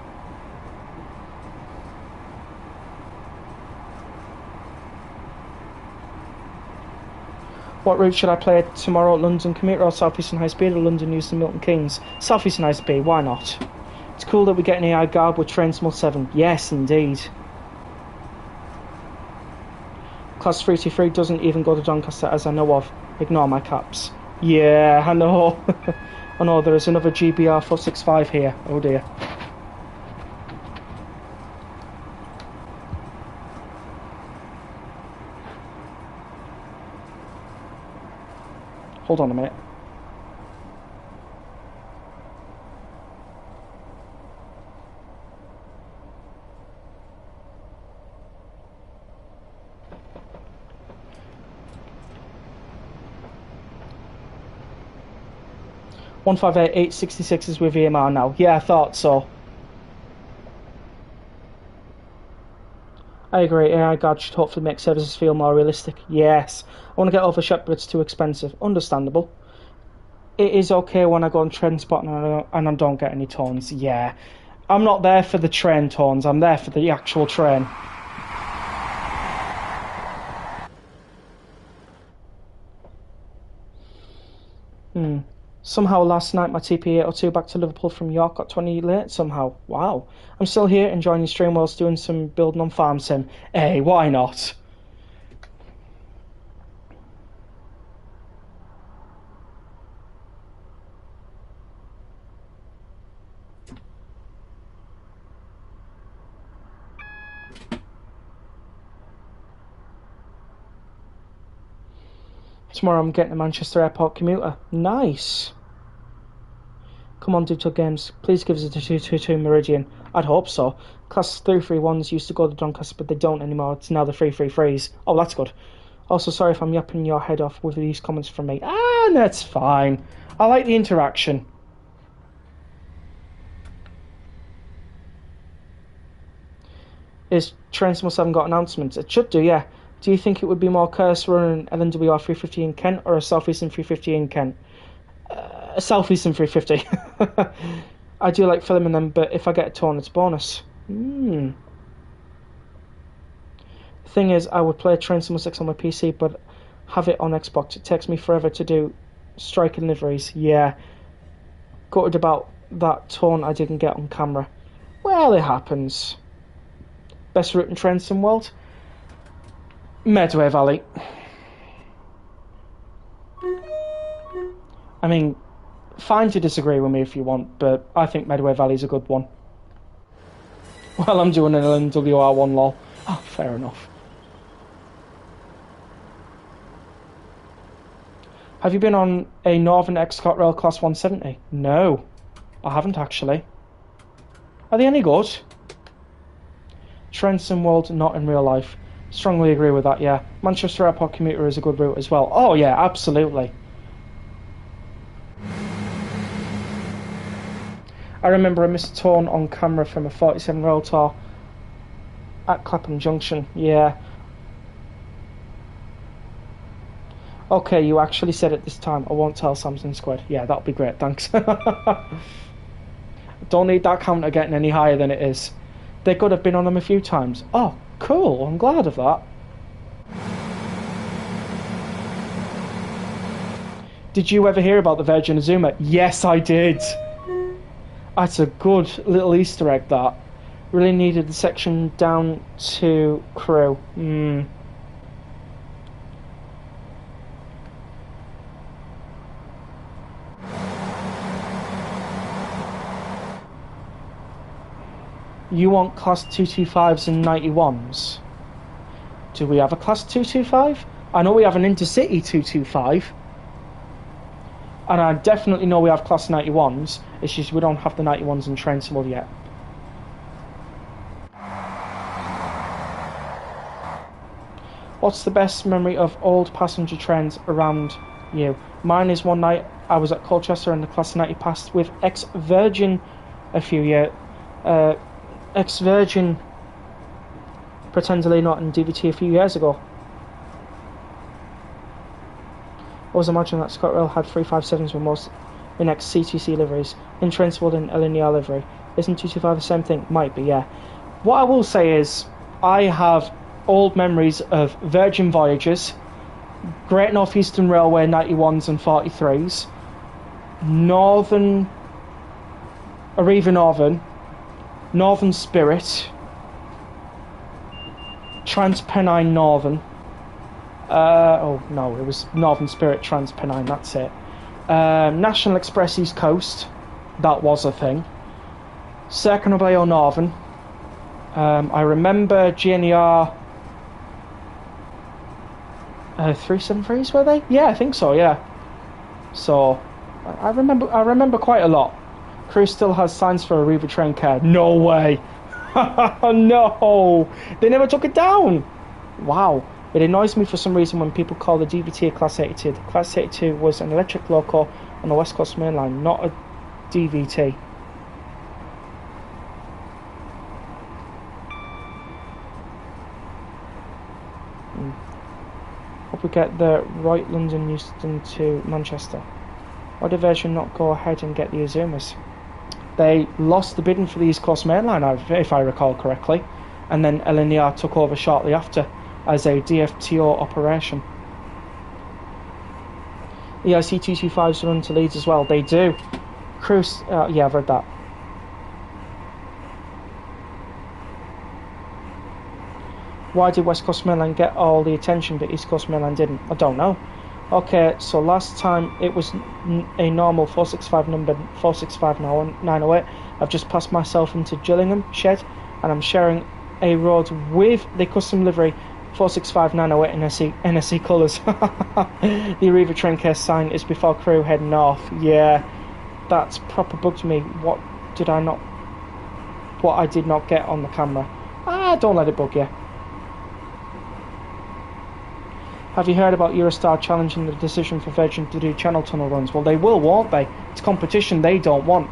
What route should I play tomorrow? London Commuter or South Eastern High Speed or London Euston Milton Keynes? South Eastern High Speed, why not? It's cool that we get an AI guard with Trainsmall 7. Yes, indeed. Class 323 doesn't even go to Doncaster as I know of. Ignore my caps. Yeah, I know. I know, there is another GBR 465 here. Oh dear. Hold on a minute. $158,866 is with EMR now. Yeah, I thought so. I agree, AI guard should hopefully make services feel more realistic. Yes. I want to get overshot, but it's too expensive. Understandable. It is okay when I go on train spot and I don't get any tones. Yeah. I'm not there for the train tones. I'm there for the actual train. Somehow last night my TP802 back to Liverpool from York got 20 late somehow. Wow. I'm still here enjoying the stream whilst doing some building on farm sim. Hey, why not? Tomorrow I'm getting a Manchester Airport commuter. Nice. Come on, Digital Games. Please give us a 222 Meridian. I'd hope so. Class 331s used to go to Doncaster, but they don't anymore. It's now the 333s. Oh, that's good. Also, sorry if I'm yapping your head off with these comments from me. Ah, that's fine. I like the interaction. Is Trainsmall 7 got announcements? It should do, yeah. Do you think it would be more curse running an LNWR 350 in Kent or a South Eastern 350 in Kent? A South Eastern 350. I do like filming them, but if I get a tone, it's bonus. The thing is, I would play Trainsmall 6 on my PC, but have it on Xbox. It takes me forever to do striking liveries. Yeah. Gutted about that tone I didn't get on camera. Well, it happens. Best route in Trainsmall World? Medway Valley. I mean, fine to disagree with me if you want, but I think Medway Valley's a good one. Well, I'm doing an LNWR1 lol. Oh, fair enough. Have you been on a Northern X-Cot Rail Class 170? No, I haven't actually. Are they any good? Trainsmall World, not in real life. Strongly agree with that, yeah. Manchester Airport commuter is a good route as well. Oh yeah, absolutely. I remember I missed a tone on camera from a 47 rail tour at Clapham Junction, yeah. Okay, you actually said it this time. I won't tell Samson Squid. Yeah, that'll be great, thanks. Don't need that counter getting any higher than it is. They could have been on them a few times. Oh, cool, I'm glad of that. Did you ever hear about the Virgin Azuma? Yes, I did. That's a good little Easter egg, that. Really needed the section down to Crewe. You want class 225s and 91s? Do we have a class 225? I know we have an intercity 225. And I definitely know we have class 91s. It's just we don't have the 91s in Trainsmall yet. What's the best memory of old passenger trains around you? Mine is one night I was at Colchester and the class 90 passed with ex-Virgin a few years. Ex-Virgin pretendedly not in DVT a few years ago. I was imagining that ScotRail had 357s with most in ex-CTC liveries. In Trainswood and LNER livery. Isn't 225 the same thing? Might be, yeah. What I will say is, I have old memories of Virgin Voyages, Great North Eastern Railway 91s and 43s, Northern, Arriva Northern, Northern Spirit, TransPennine Northern, oh no, it was Northern Spirit TransPennine, that's it. National Express East Coast, that was a thing. Circumablayo Northern. I remember GNER 373s, were they? Yeah, I think so, yeah. So I remember quite a lot. Crewe still has signs for Arriva train care. No way. No, they never took it down. Wow. It annoys me for some reason when people call the DVT a Class 82. The Class 82 was an electric loco on the West Coast Main Line, not a DVT. Hope we get the right London Euston to Manchester. Why did Virgin not go ahead and get the Azumas? They lost the bidding for the East Coast Main Line, if I recall correctly, and then LNER took over shortly after as a DFTO operation. EIC 225s run to Leeds as well. They do. Cruise, yeah, I've read that. Why did West Coast Main Line get all the attention but East Coast Main Line didn't? I don't know. Okay, so last time it was a normal 465 number, 465 908. I've just passed myself into Gillingham Shed and I'm sharing a road with the custom livery 465 908 NSE colours. The Arriva train care sign is before Crewe head north. Yeah, that's proper bugged me. What I did not get on the camera. Don't let it bug you. Have you heard about Eurostar challenging the decision for Virgin to do channel tunnel runs? Well, they will, won't they? It's competition they don't want.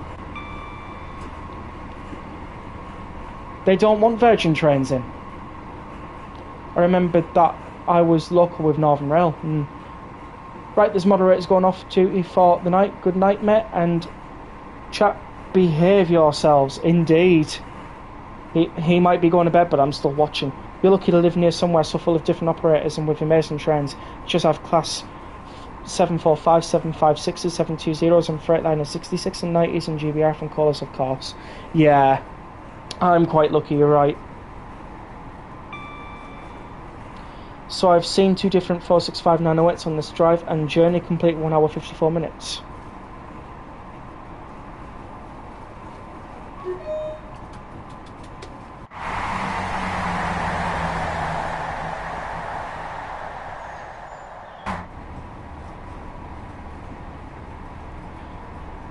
They don't want Virgin trains in. I remembered that I was local with Northern Rail. Right, there's moderators going off duty for the night. Good night, mate. And chat, behave yourselves. Indeed. He might be going to bed, but I'm still watching. You're lucky to live near somewhere so full of different operators and with amazing trains. Just have class 745, 756s, 720s and Freightliner 66 and 90s and GBR from callers, of course. Yeah, I'm quite lucky, you're right. So I've seen two different 465 908s on this drive and journey complete 1 hour 54 minutes.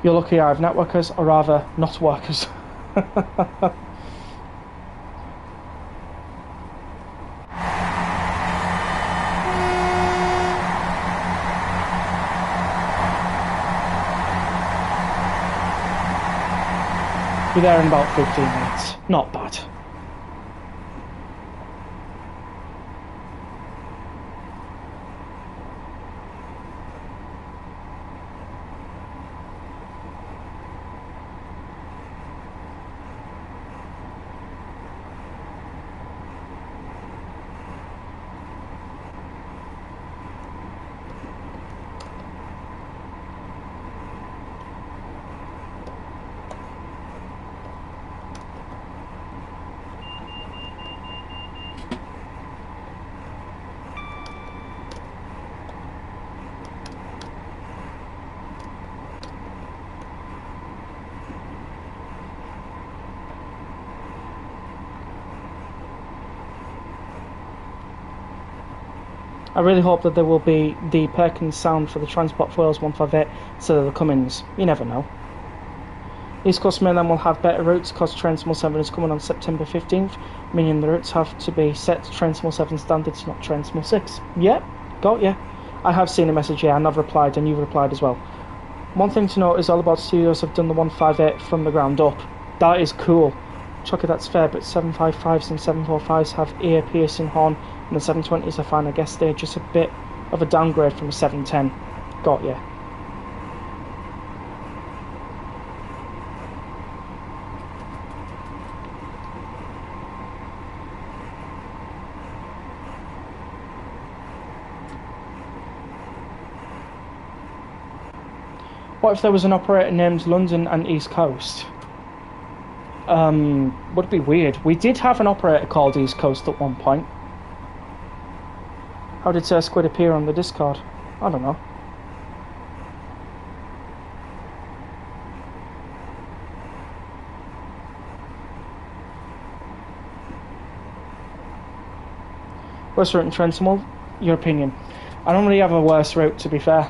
You're lucky I have networkers, or rather, not workers. Be there in about 15 minutes. Not bad. I really hope that there will be the Perkins sound for the Transport for Wales 158 instead of the Cummins. You never know. East Coast Main Line will have better routes because Train Small 7 is coming on September 15th, meaning the routes have to be set to Train Small 7 standards, not Train Small 6. Yep, got ya. I have seen a message here and I've replied, and you've replied as well. One thing to note is All About Studios have done the 158 from the ground up. That is cool. Chucky, that's fair, but 755s and 745s have ear-piercing horn, and the 720s I find, I guess they're just a bit of a downgrade from a 710. Got ya. What if there was an operator named London and East Coast? Would be weird. We did have an operator called East Coast at one point. How did Sir Squid appear on the Discord? I don't know. Worst route in Trentham? Your opinion. I don't really have a worse route, to be fair.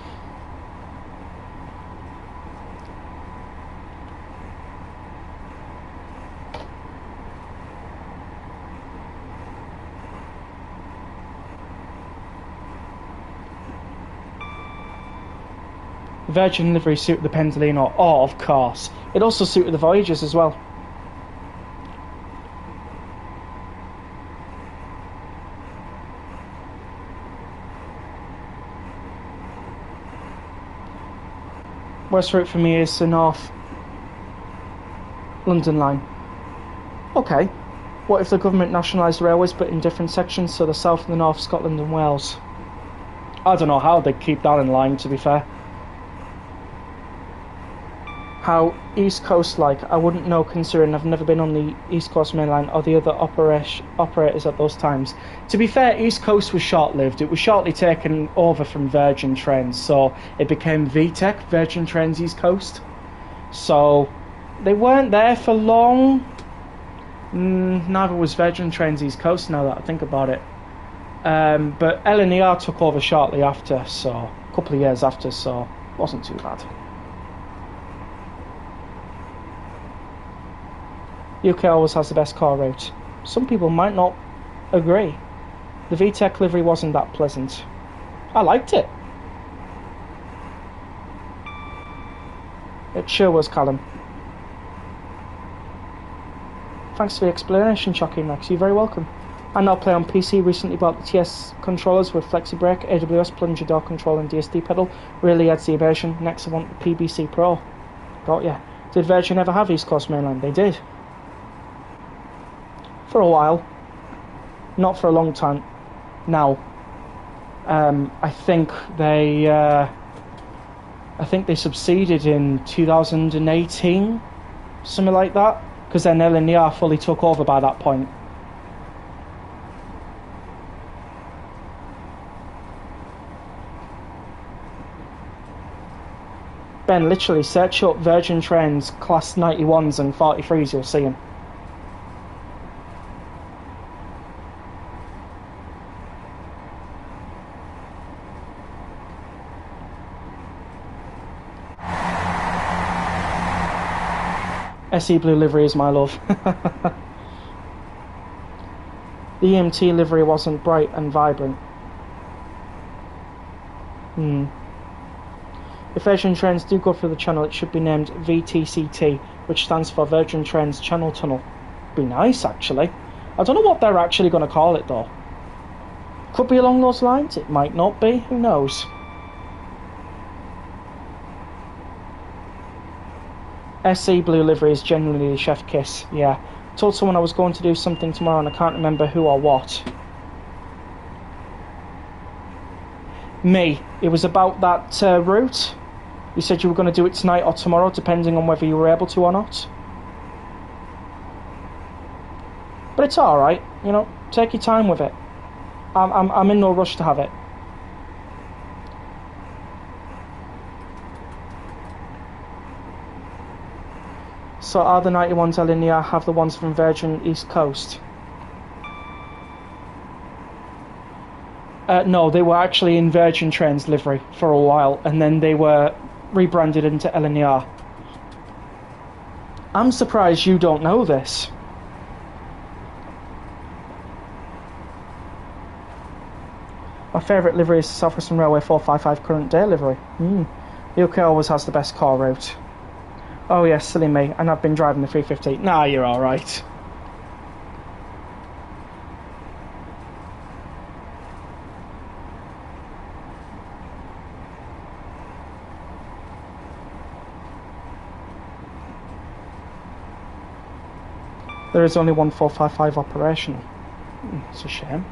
Virgin livery suited the Pendolino. Oh, of course. It also suited the Voyagers as well. Worst route for me is the North London line. Okay. What if the government nationalised the railways but in different sections, so the South and the North, Scotland and Wales? I don't know how they'd keep that in line, to be fair. How East Coast like, I wouldn't know considering I've never been on the East Coast Main Line or the other operators at those times. To be fair, East Coast was short-lived. It was shortly taken over from Virgin Trains, so it became VTEC, Virgin Trains East Coast. So they weren't there for long. Neither was Virgin Trains East Coast, now that I think about it. But LNER took over shortly after, so a couple of years after, so it wasn't too bad. UK always has the best car route. Some people might not agree. The VTEC livery wasn't that pleasant. I liked it. It sure was, Callum. Thanks for the explanation, Chucky Max. You're very welcome. I now play on PC. Recently bought the TS controllers with Flexi Brake, AWS, plunger door control and DSD pedal. Really adds the immersion. Next I want the PBC Pro. Got ya. Did Virgin ever have East Coast Main Line? They did. For a while, not for a long time. Now, I think they subsided in 2018, something like that, because then LNER fully took over by that point. Ben, literally search up Virgin Trains Class 91s and 43s, you'll see them. SE Blue livery is my love. The EMT livery wasn't bright and vibrant. If Virgin Trains do go through the channel, it should be named VTCT, which stands for Virgin Trains Channel Tunnel. Be nice, actually. I don't know what they're actually going to call it, though. Could be along those lines, it might not be, who knows. SE Blue livery is generally a chef kiss, yeah. Told someone I was going to do something tomorrow and I can't remember who or what. Me. It was about that route. You said you were going to do it tonight or tomorrow, depending on whether you were able to or not. But it's alright, you know, take your time with it. I'm in no rush to have it. So are the 91s LNER have the ones from Virgin East Coast? No, they were actually in Virgin Trains livery for a while, and then they were rebranded into LNER. I'm surprised you don't know this. My favourite livery is the South Western Railway 455 current day livery. The UK always has the best car route. Oh yes, silly me, and I've been driving the 350. Nah, you're alright. There is only one 455 operational. It's a shame.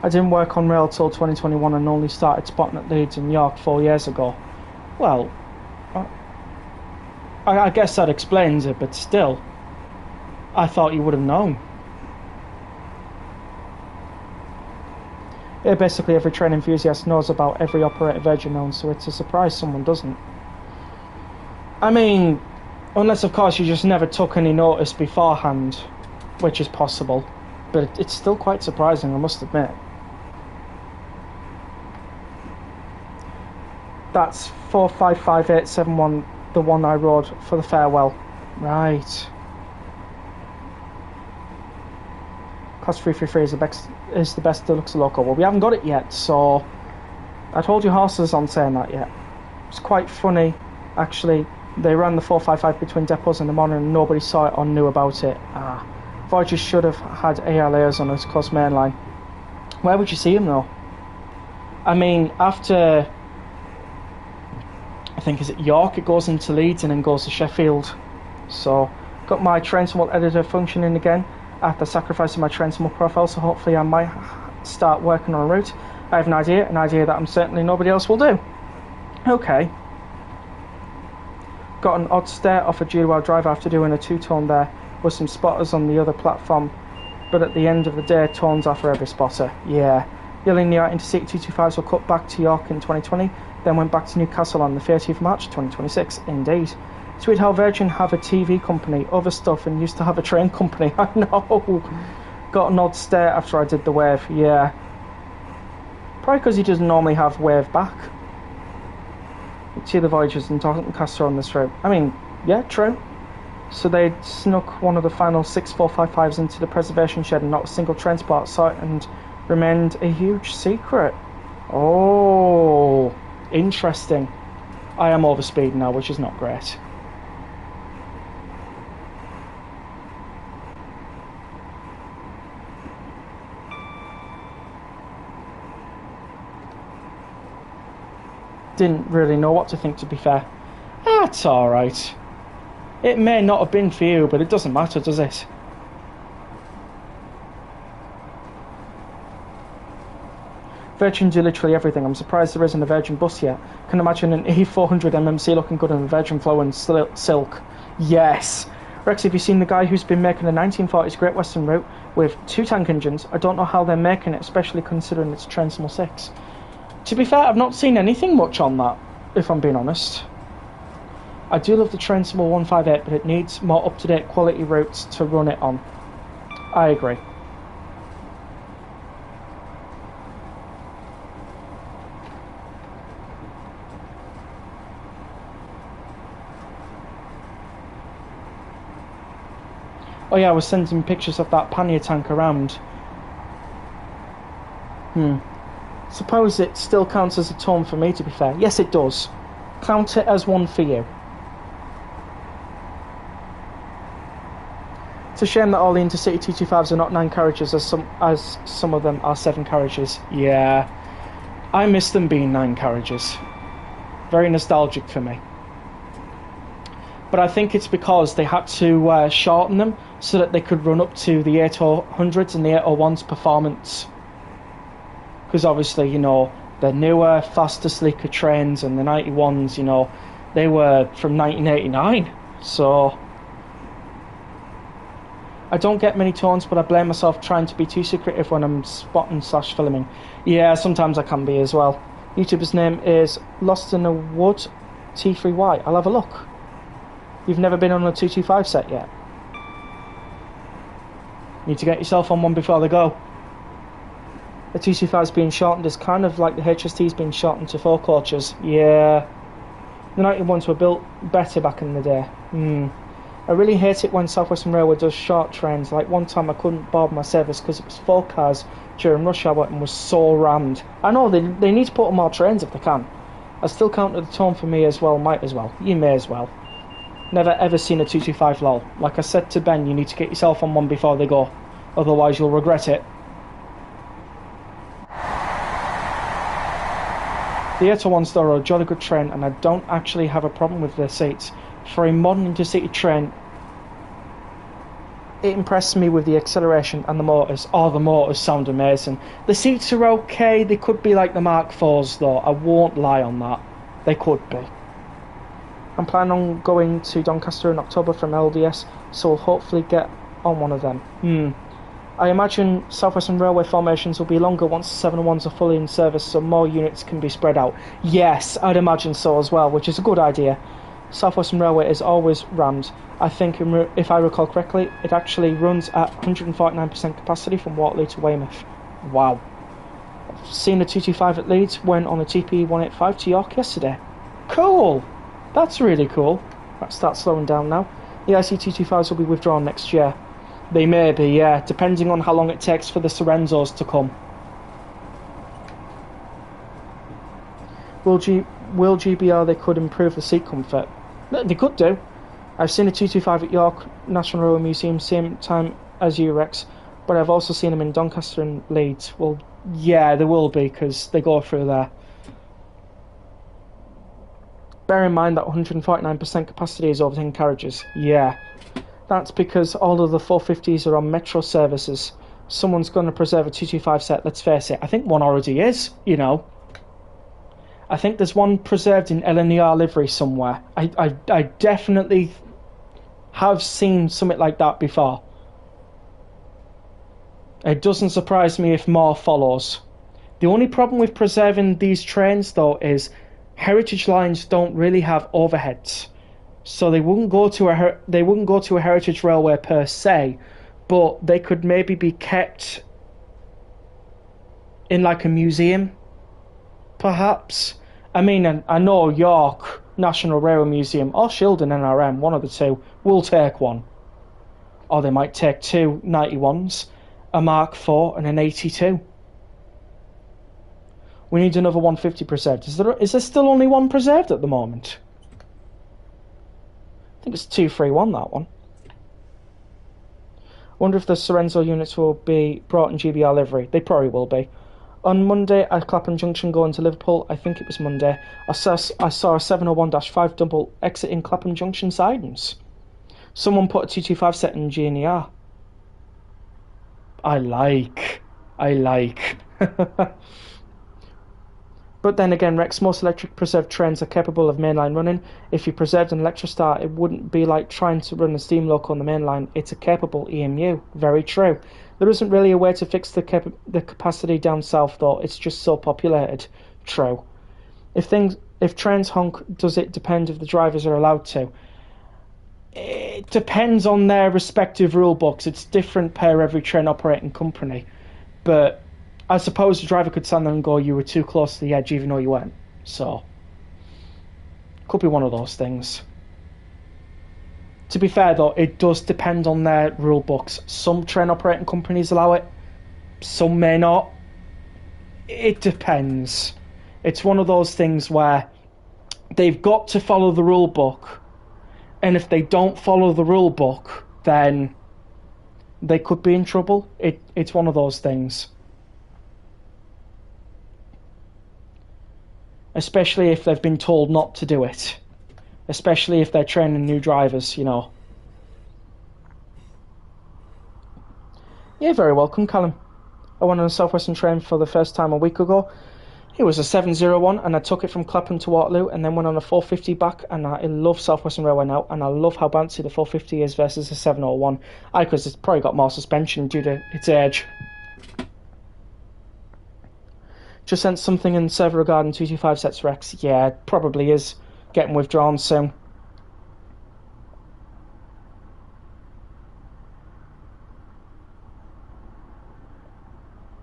I didn't work on rail till 2021 and only started spotting at Leeds and York 4 years ago. Well, I guess that explains it, but still, I thought you would have known. Yeah, basically every train enthusiast knows about every operator Virgin owns, so it's a surprise someone doesn't. I mean, unless of course you just never took any notice beforehand, which is possible, but it's still quite surprising, I must admit. That's 455871, the one I rode for the farewell. Right. Class 333 is the best deluxe loco. Well, we haven't got it yet, so I told you horses on saying that yet. It's quite funny, actually. They ran the 455 between depots in the morning and nobody saw it or knew about it. Voyager should have had ALAs on its course mainline. Where would you see them though? I mean, after, I think, is it York, it goes into Leeds and then goes to Sheffield. So, got my train symbol editor functioning again after sacrificing my train symbol profile, so hopefully I might start working on a route. I have an idea that I'm certainly nobody else will do. Okay. Got an odd stare off a dual drive after doing a two-tone there with some spotters on the other platform, but at the end of the day, tones are for every spotter. Yeah. The linear Intercity 225s were cut back to York in 2020, then went back to Newcastle on the 30th of March 2026. Indeed. Sweet how Virgin have a TV company, other stuff, and used to have a train company. I know. Got an odd stare after I did the wave. Yeah. Probably because he doesn't normally have wave back. You'd see the Voyagers and Doncaster on this route. I mean, yeah, true. So they snuck one of the final 6 455s into the preservation shed and not a single transport saw it and remained a huge secret. Oh, interesting. I am overspeed now, which is not great. Didn't really know what to think, to be fair. That's alright. It may not have been for you, but it doesn't matter, does it? Virgin do literally everything. I'm surprised there isn't a Virgin bus yet. Can imagine an E400 MMC looking good on a Virgin Flow and Silk. Yes. Rex, have you seen the guy who's been making a 1940s Great Western route with 2 tank engines? I don't know how they're making it, especially considering it's Transmo 6. To be fair, I've not seen anything much on that, if I'm being honest. I do love the Transmo 158, but it needs more up-to-date quality routes to run it on. I agree. Oh yeah, I was sending pictures of that pannier tank around. Suppose it still counts as a tone for me, to be fair. Yes, it does. Count it as one for you. It's a shame that all the Intercity 225s are not 9 carriages as some of them are 7 carriages. Yeah. I miss them being 9 carriages. Very nostalgic for me. But I think it's because they had to shorten them so that they could run up to the 800s and the 801s performance. Because obviously, you know, the newer, faster, sleeker trains and the 91s, you know, they were from 1989. So I don't get many tones, but I blame myself trying to be too secretive when I'm spotting/filming. Yeah, sometimes I can be as well. YouTuber's name is Lost in a Wood T3Y. I'll have a look. You've never been on a 225 set yet? Need to get yourself on one before they go. The 225's being shortened is kind of like the HST's been shortened to 4 coaches. Yeah. The 91s were built better back in the day. I really hate it when South Western Railway does short trains. Like one time I couldn't board my service because it was 4 cars during rush hour and was so rammed. I know they need to put on more trains if they can. I still counted the tone for me as well, might as well. You may as well. Never ever seen a 225 lol. Like I said to Ben, you need to get yourself on one before they go. Otherwise you'll regret it. The 801s though are a jolly good train and I don't actually have a problem with their seats. For a modern intercity train, it impressed me with the acceleration and the motors. Oh, the motors sound amazing. The seats are okay, they could be like the Mark IVs though, I won't lie on that. They could be. I'm planning on going to Doncaster in October from LDS, so I'll hopefully get on one of them. I imagine South Western Railway formations will be longer once the 701s are fully in service, so more units can be spread out. Yes, I'd imagine so as well, which is a good idea. South Western Railway is always rammed. I think, if I recall correctly, it actually runs at 149% capacity from Waterloo to Weymouth. Wow. I've seen a 225 at Leeds, went on a TPE 185 to York yesterday. Cool! That's really cool. Let's start slowing down now. The IC225s will be withdrawn next year. They may be, yeah, depending on how long it takes for the Sorenzos to come. Will GBR, they could improve the seat comfort? They could do. I've seen a 225 at York National Railway Museum same time as Urex, but I've also seen them in Doncaster and Leeds. Well, yeah, there will be, because they go through there. Bear in mind that 149% capacity is over 10 carriages. Yeah. That's because all of the 450s are on metro services. Someone's going to preserve a 225 set, let's face it. I think one already is, you know. I think there's one preserved in LNER livery somewhere. I definitely have seen something like that before. It doesn't surprise me if more follows. The only problem with preserving these trains, though, is heritage lines don't really have overheads. So they wouldn't go to a heritage railway per se, but they could maybe be kept in like a museum, perhaps. I mean, I know York National Railway Museum or Shildon NRM, one of the two, will take one. Or they might take 2 91s, a Mark IV and an 82. We need another 150 preserved. Is there still only one preserved at the moment? I think it's 231, that one. Wonder if the Sorenzo units will be brought in GBR livery. They probably will be. On Monday at Clapham Junction going to Liverpool, I think it was Monday, I saw a 701-5 double exiting Clapham Junction sidings. Someone put a 225 set in GNER. I like. But then again, Rex, most electric preserved trains are capable of mainline running. If you preserved an Electrostar, it wouldn't be like trying to run a steam loco on the mainline. It's a capable EMU. Very true. There isn't really a way to fix the capacity down south, though. It's just so populated. True. If trains honk, does it depend if the drivers are allowed to? It depends on their respective rule books. It's different per every train operating company. But I suppose the driver could stand there and go, you were too close to the edge even though you weren't. So, could be one of those things. To be fair though, it does depend on their rule books. Some train operating companies allow it, some may not. It depends. It's one of those things where they've got to follow the rule book, and if they don't follow the rule book, then they could be in trouble. It's one of those things. Especially if they've been told not to do it. Especially if they're training new drivers, you know. Yeah, very welcome, Callum. I went on a South Western train for the first time a week ago. It was a 701 and I took it from Clapham to Waterloo and then went on a 450 back, and I love South Western Railway now, and I love how bouncy the 450 is versus the 701. Because it's probably got more suspension due to its age. Just sent something in the server regarding 225 sets Rex. Yeah, it probably is getting withdrawn soon.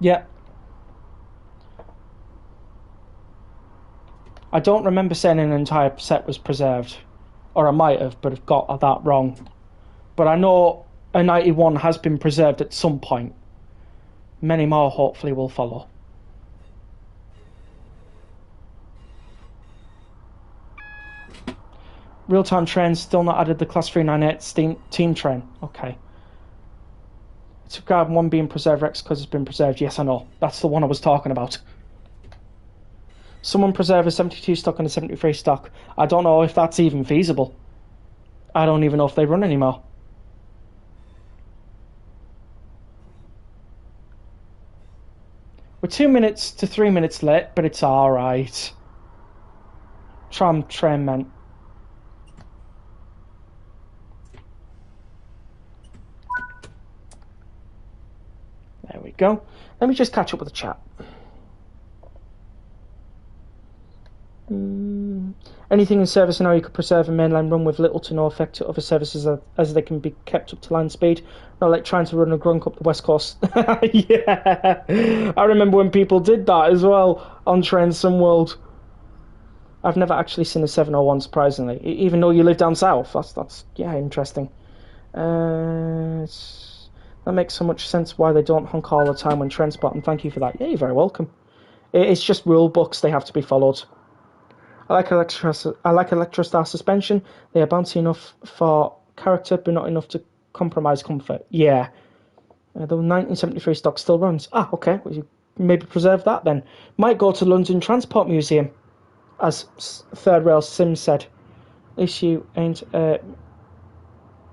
Yeah. I don't remember saying an entire set was preserved. Or I might have, but I've got that wrong. But I know a 91 has been preserved at some point. Many more hopefully will follow. Real-time trains still not added the Class 398 team train. Okay. It's regarding one being preserved Rex because it's been preserved. Yes, I know. That's the one I was talking about. Someone preserve a 72 stock and a 73 stock. I don't know if that's even feasible. I don't even know if they run anymore. We're 2 minutes to 3 minutes late, but it's alright. Tram train meant. There we go. Let me just catch up with the chat. Anything in service now you could preserve a mainline run with little to no effect to other services as they can be kept up to line speed. Not like trying to run a grunk up the west coast. Yeah, I remember when people did that as well on Train World. I've never actually seen a 701 surprisingly, even though you live down south. That's yeah, interesting. That makes so much sense why they don't honk all the time when train spot, and thank you for that. Yeah, you're very welcome. It's just rule books, they have to be followed. I like Electrostar suspension. They are bouncy enough for character, but not enough to compromise comfort. Yeah. The 1973 stock still runs. Ah, okay. Well, you maybe preserve that then. Might go to London Transport Museum, as Third Rail Sim said. At least you ain't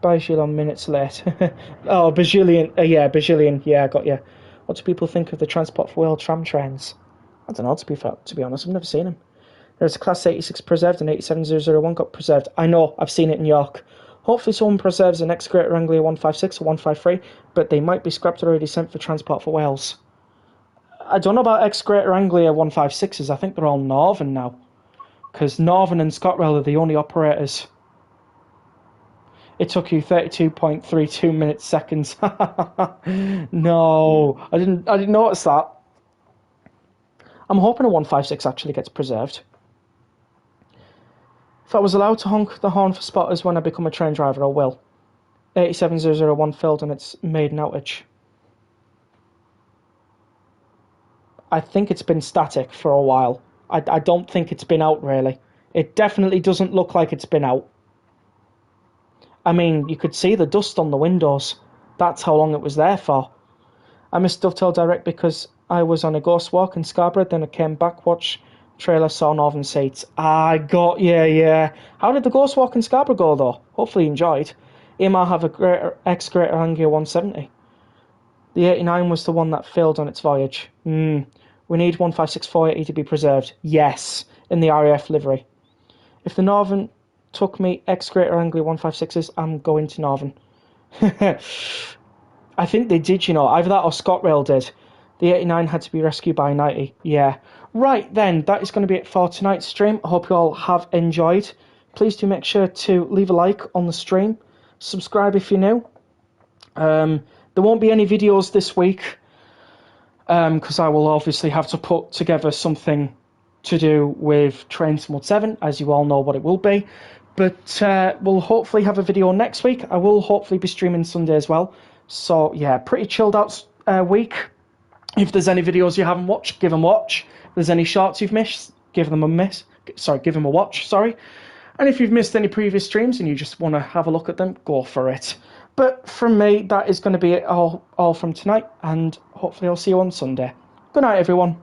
bajillion minutes late. Oh, bajillion. Yeah, bajillion. Yeah, I got you. What do people think of the Transport for Wales tram trains? I don't know, to be honest. I've never seen them. There's a Class 86 preserved and 87001 got preserved. I know, I've seen it in York. Hopefully someone preserves an ex-Greater Anglia 156 or 153, but they might be scrapped or already sent for Transport for Wales. I don't know about ex-Greater Anglia 156s. I think they're all Northern now. Because Northern and ScotRail are the only operators. It took you 32.32 minutes seconds. No, I didn't notice that. I'm hoping a 156 actually gets preserved. If I was allowed to honk the horn for spotters when I become a train driver, I will. 87001 filled and it's maiden outage. I think it's been static for a while. I don't think it's been out really. It definitely doesn't look like it's been out. I mean, you could see the dust on the windows. That's how long it was there for. I missed Dovetail Direct because I was on a ghost walk in Scarborough, then I came back, watched trailer, saw Northern seats. I got, yeah. How did the ghost walk in Scarborough go, though? Hopefully you enjoyed. EMR have a ex-Greater Anglia 170. The 89 was the one that failed on its voyage. We need 156-480 to be preserved. Yes, in the RAF livery. If the Northern took me ex-Greater Anglia 156s, I'm going to Northern. I think they did, either that or ScotRail did. The 89 had to be rescued by 90. Yeah. Right then, that is going to be it for tonight's stream. I hope you all have enjoyed. Please do make sure to leave a like on the stream. Subscribe if you're new. There won't be any videos this week because I will obviously have to put together something to do with Train Sim World 7, as you all know what it will be. But we'll hopefully have a video next week. I will hopefully be streaming Sunday as well. So, yeah, pretty chilled out week. If there's any videos you haven't watched, give them a watch. If there's any shorts you've missed, give them a watch, sorry. And if you've missed any previous streams and you just want to have a look at them, go for it. But from me, that is going to be it all from tonight, and hopefully I'll see you on Sunday. Good night, everyone.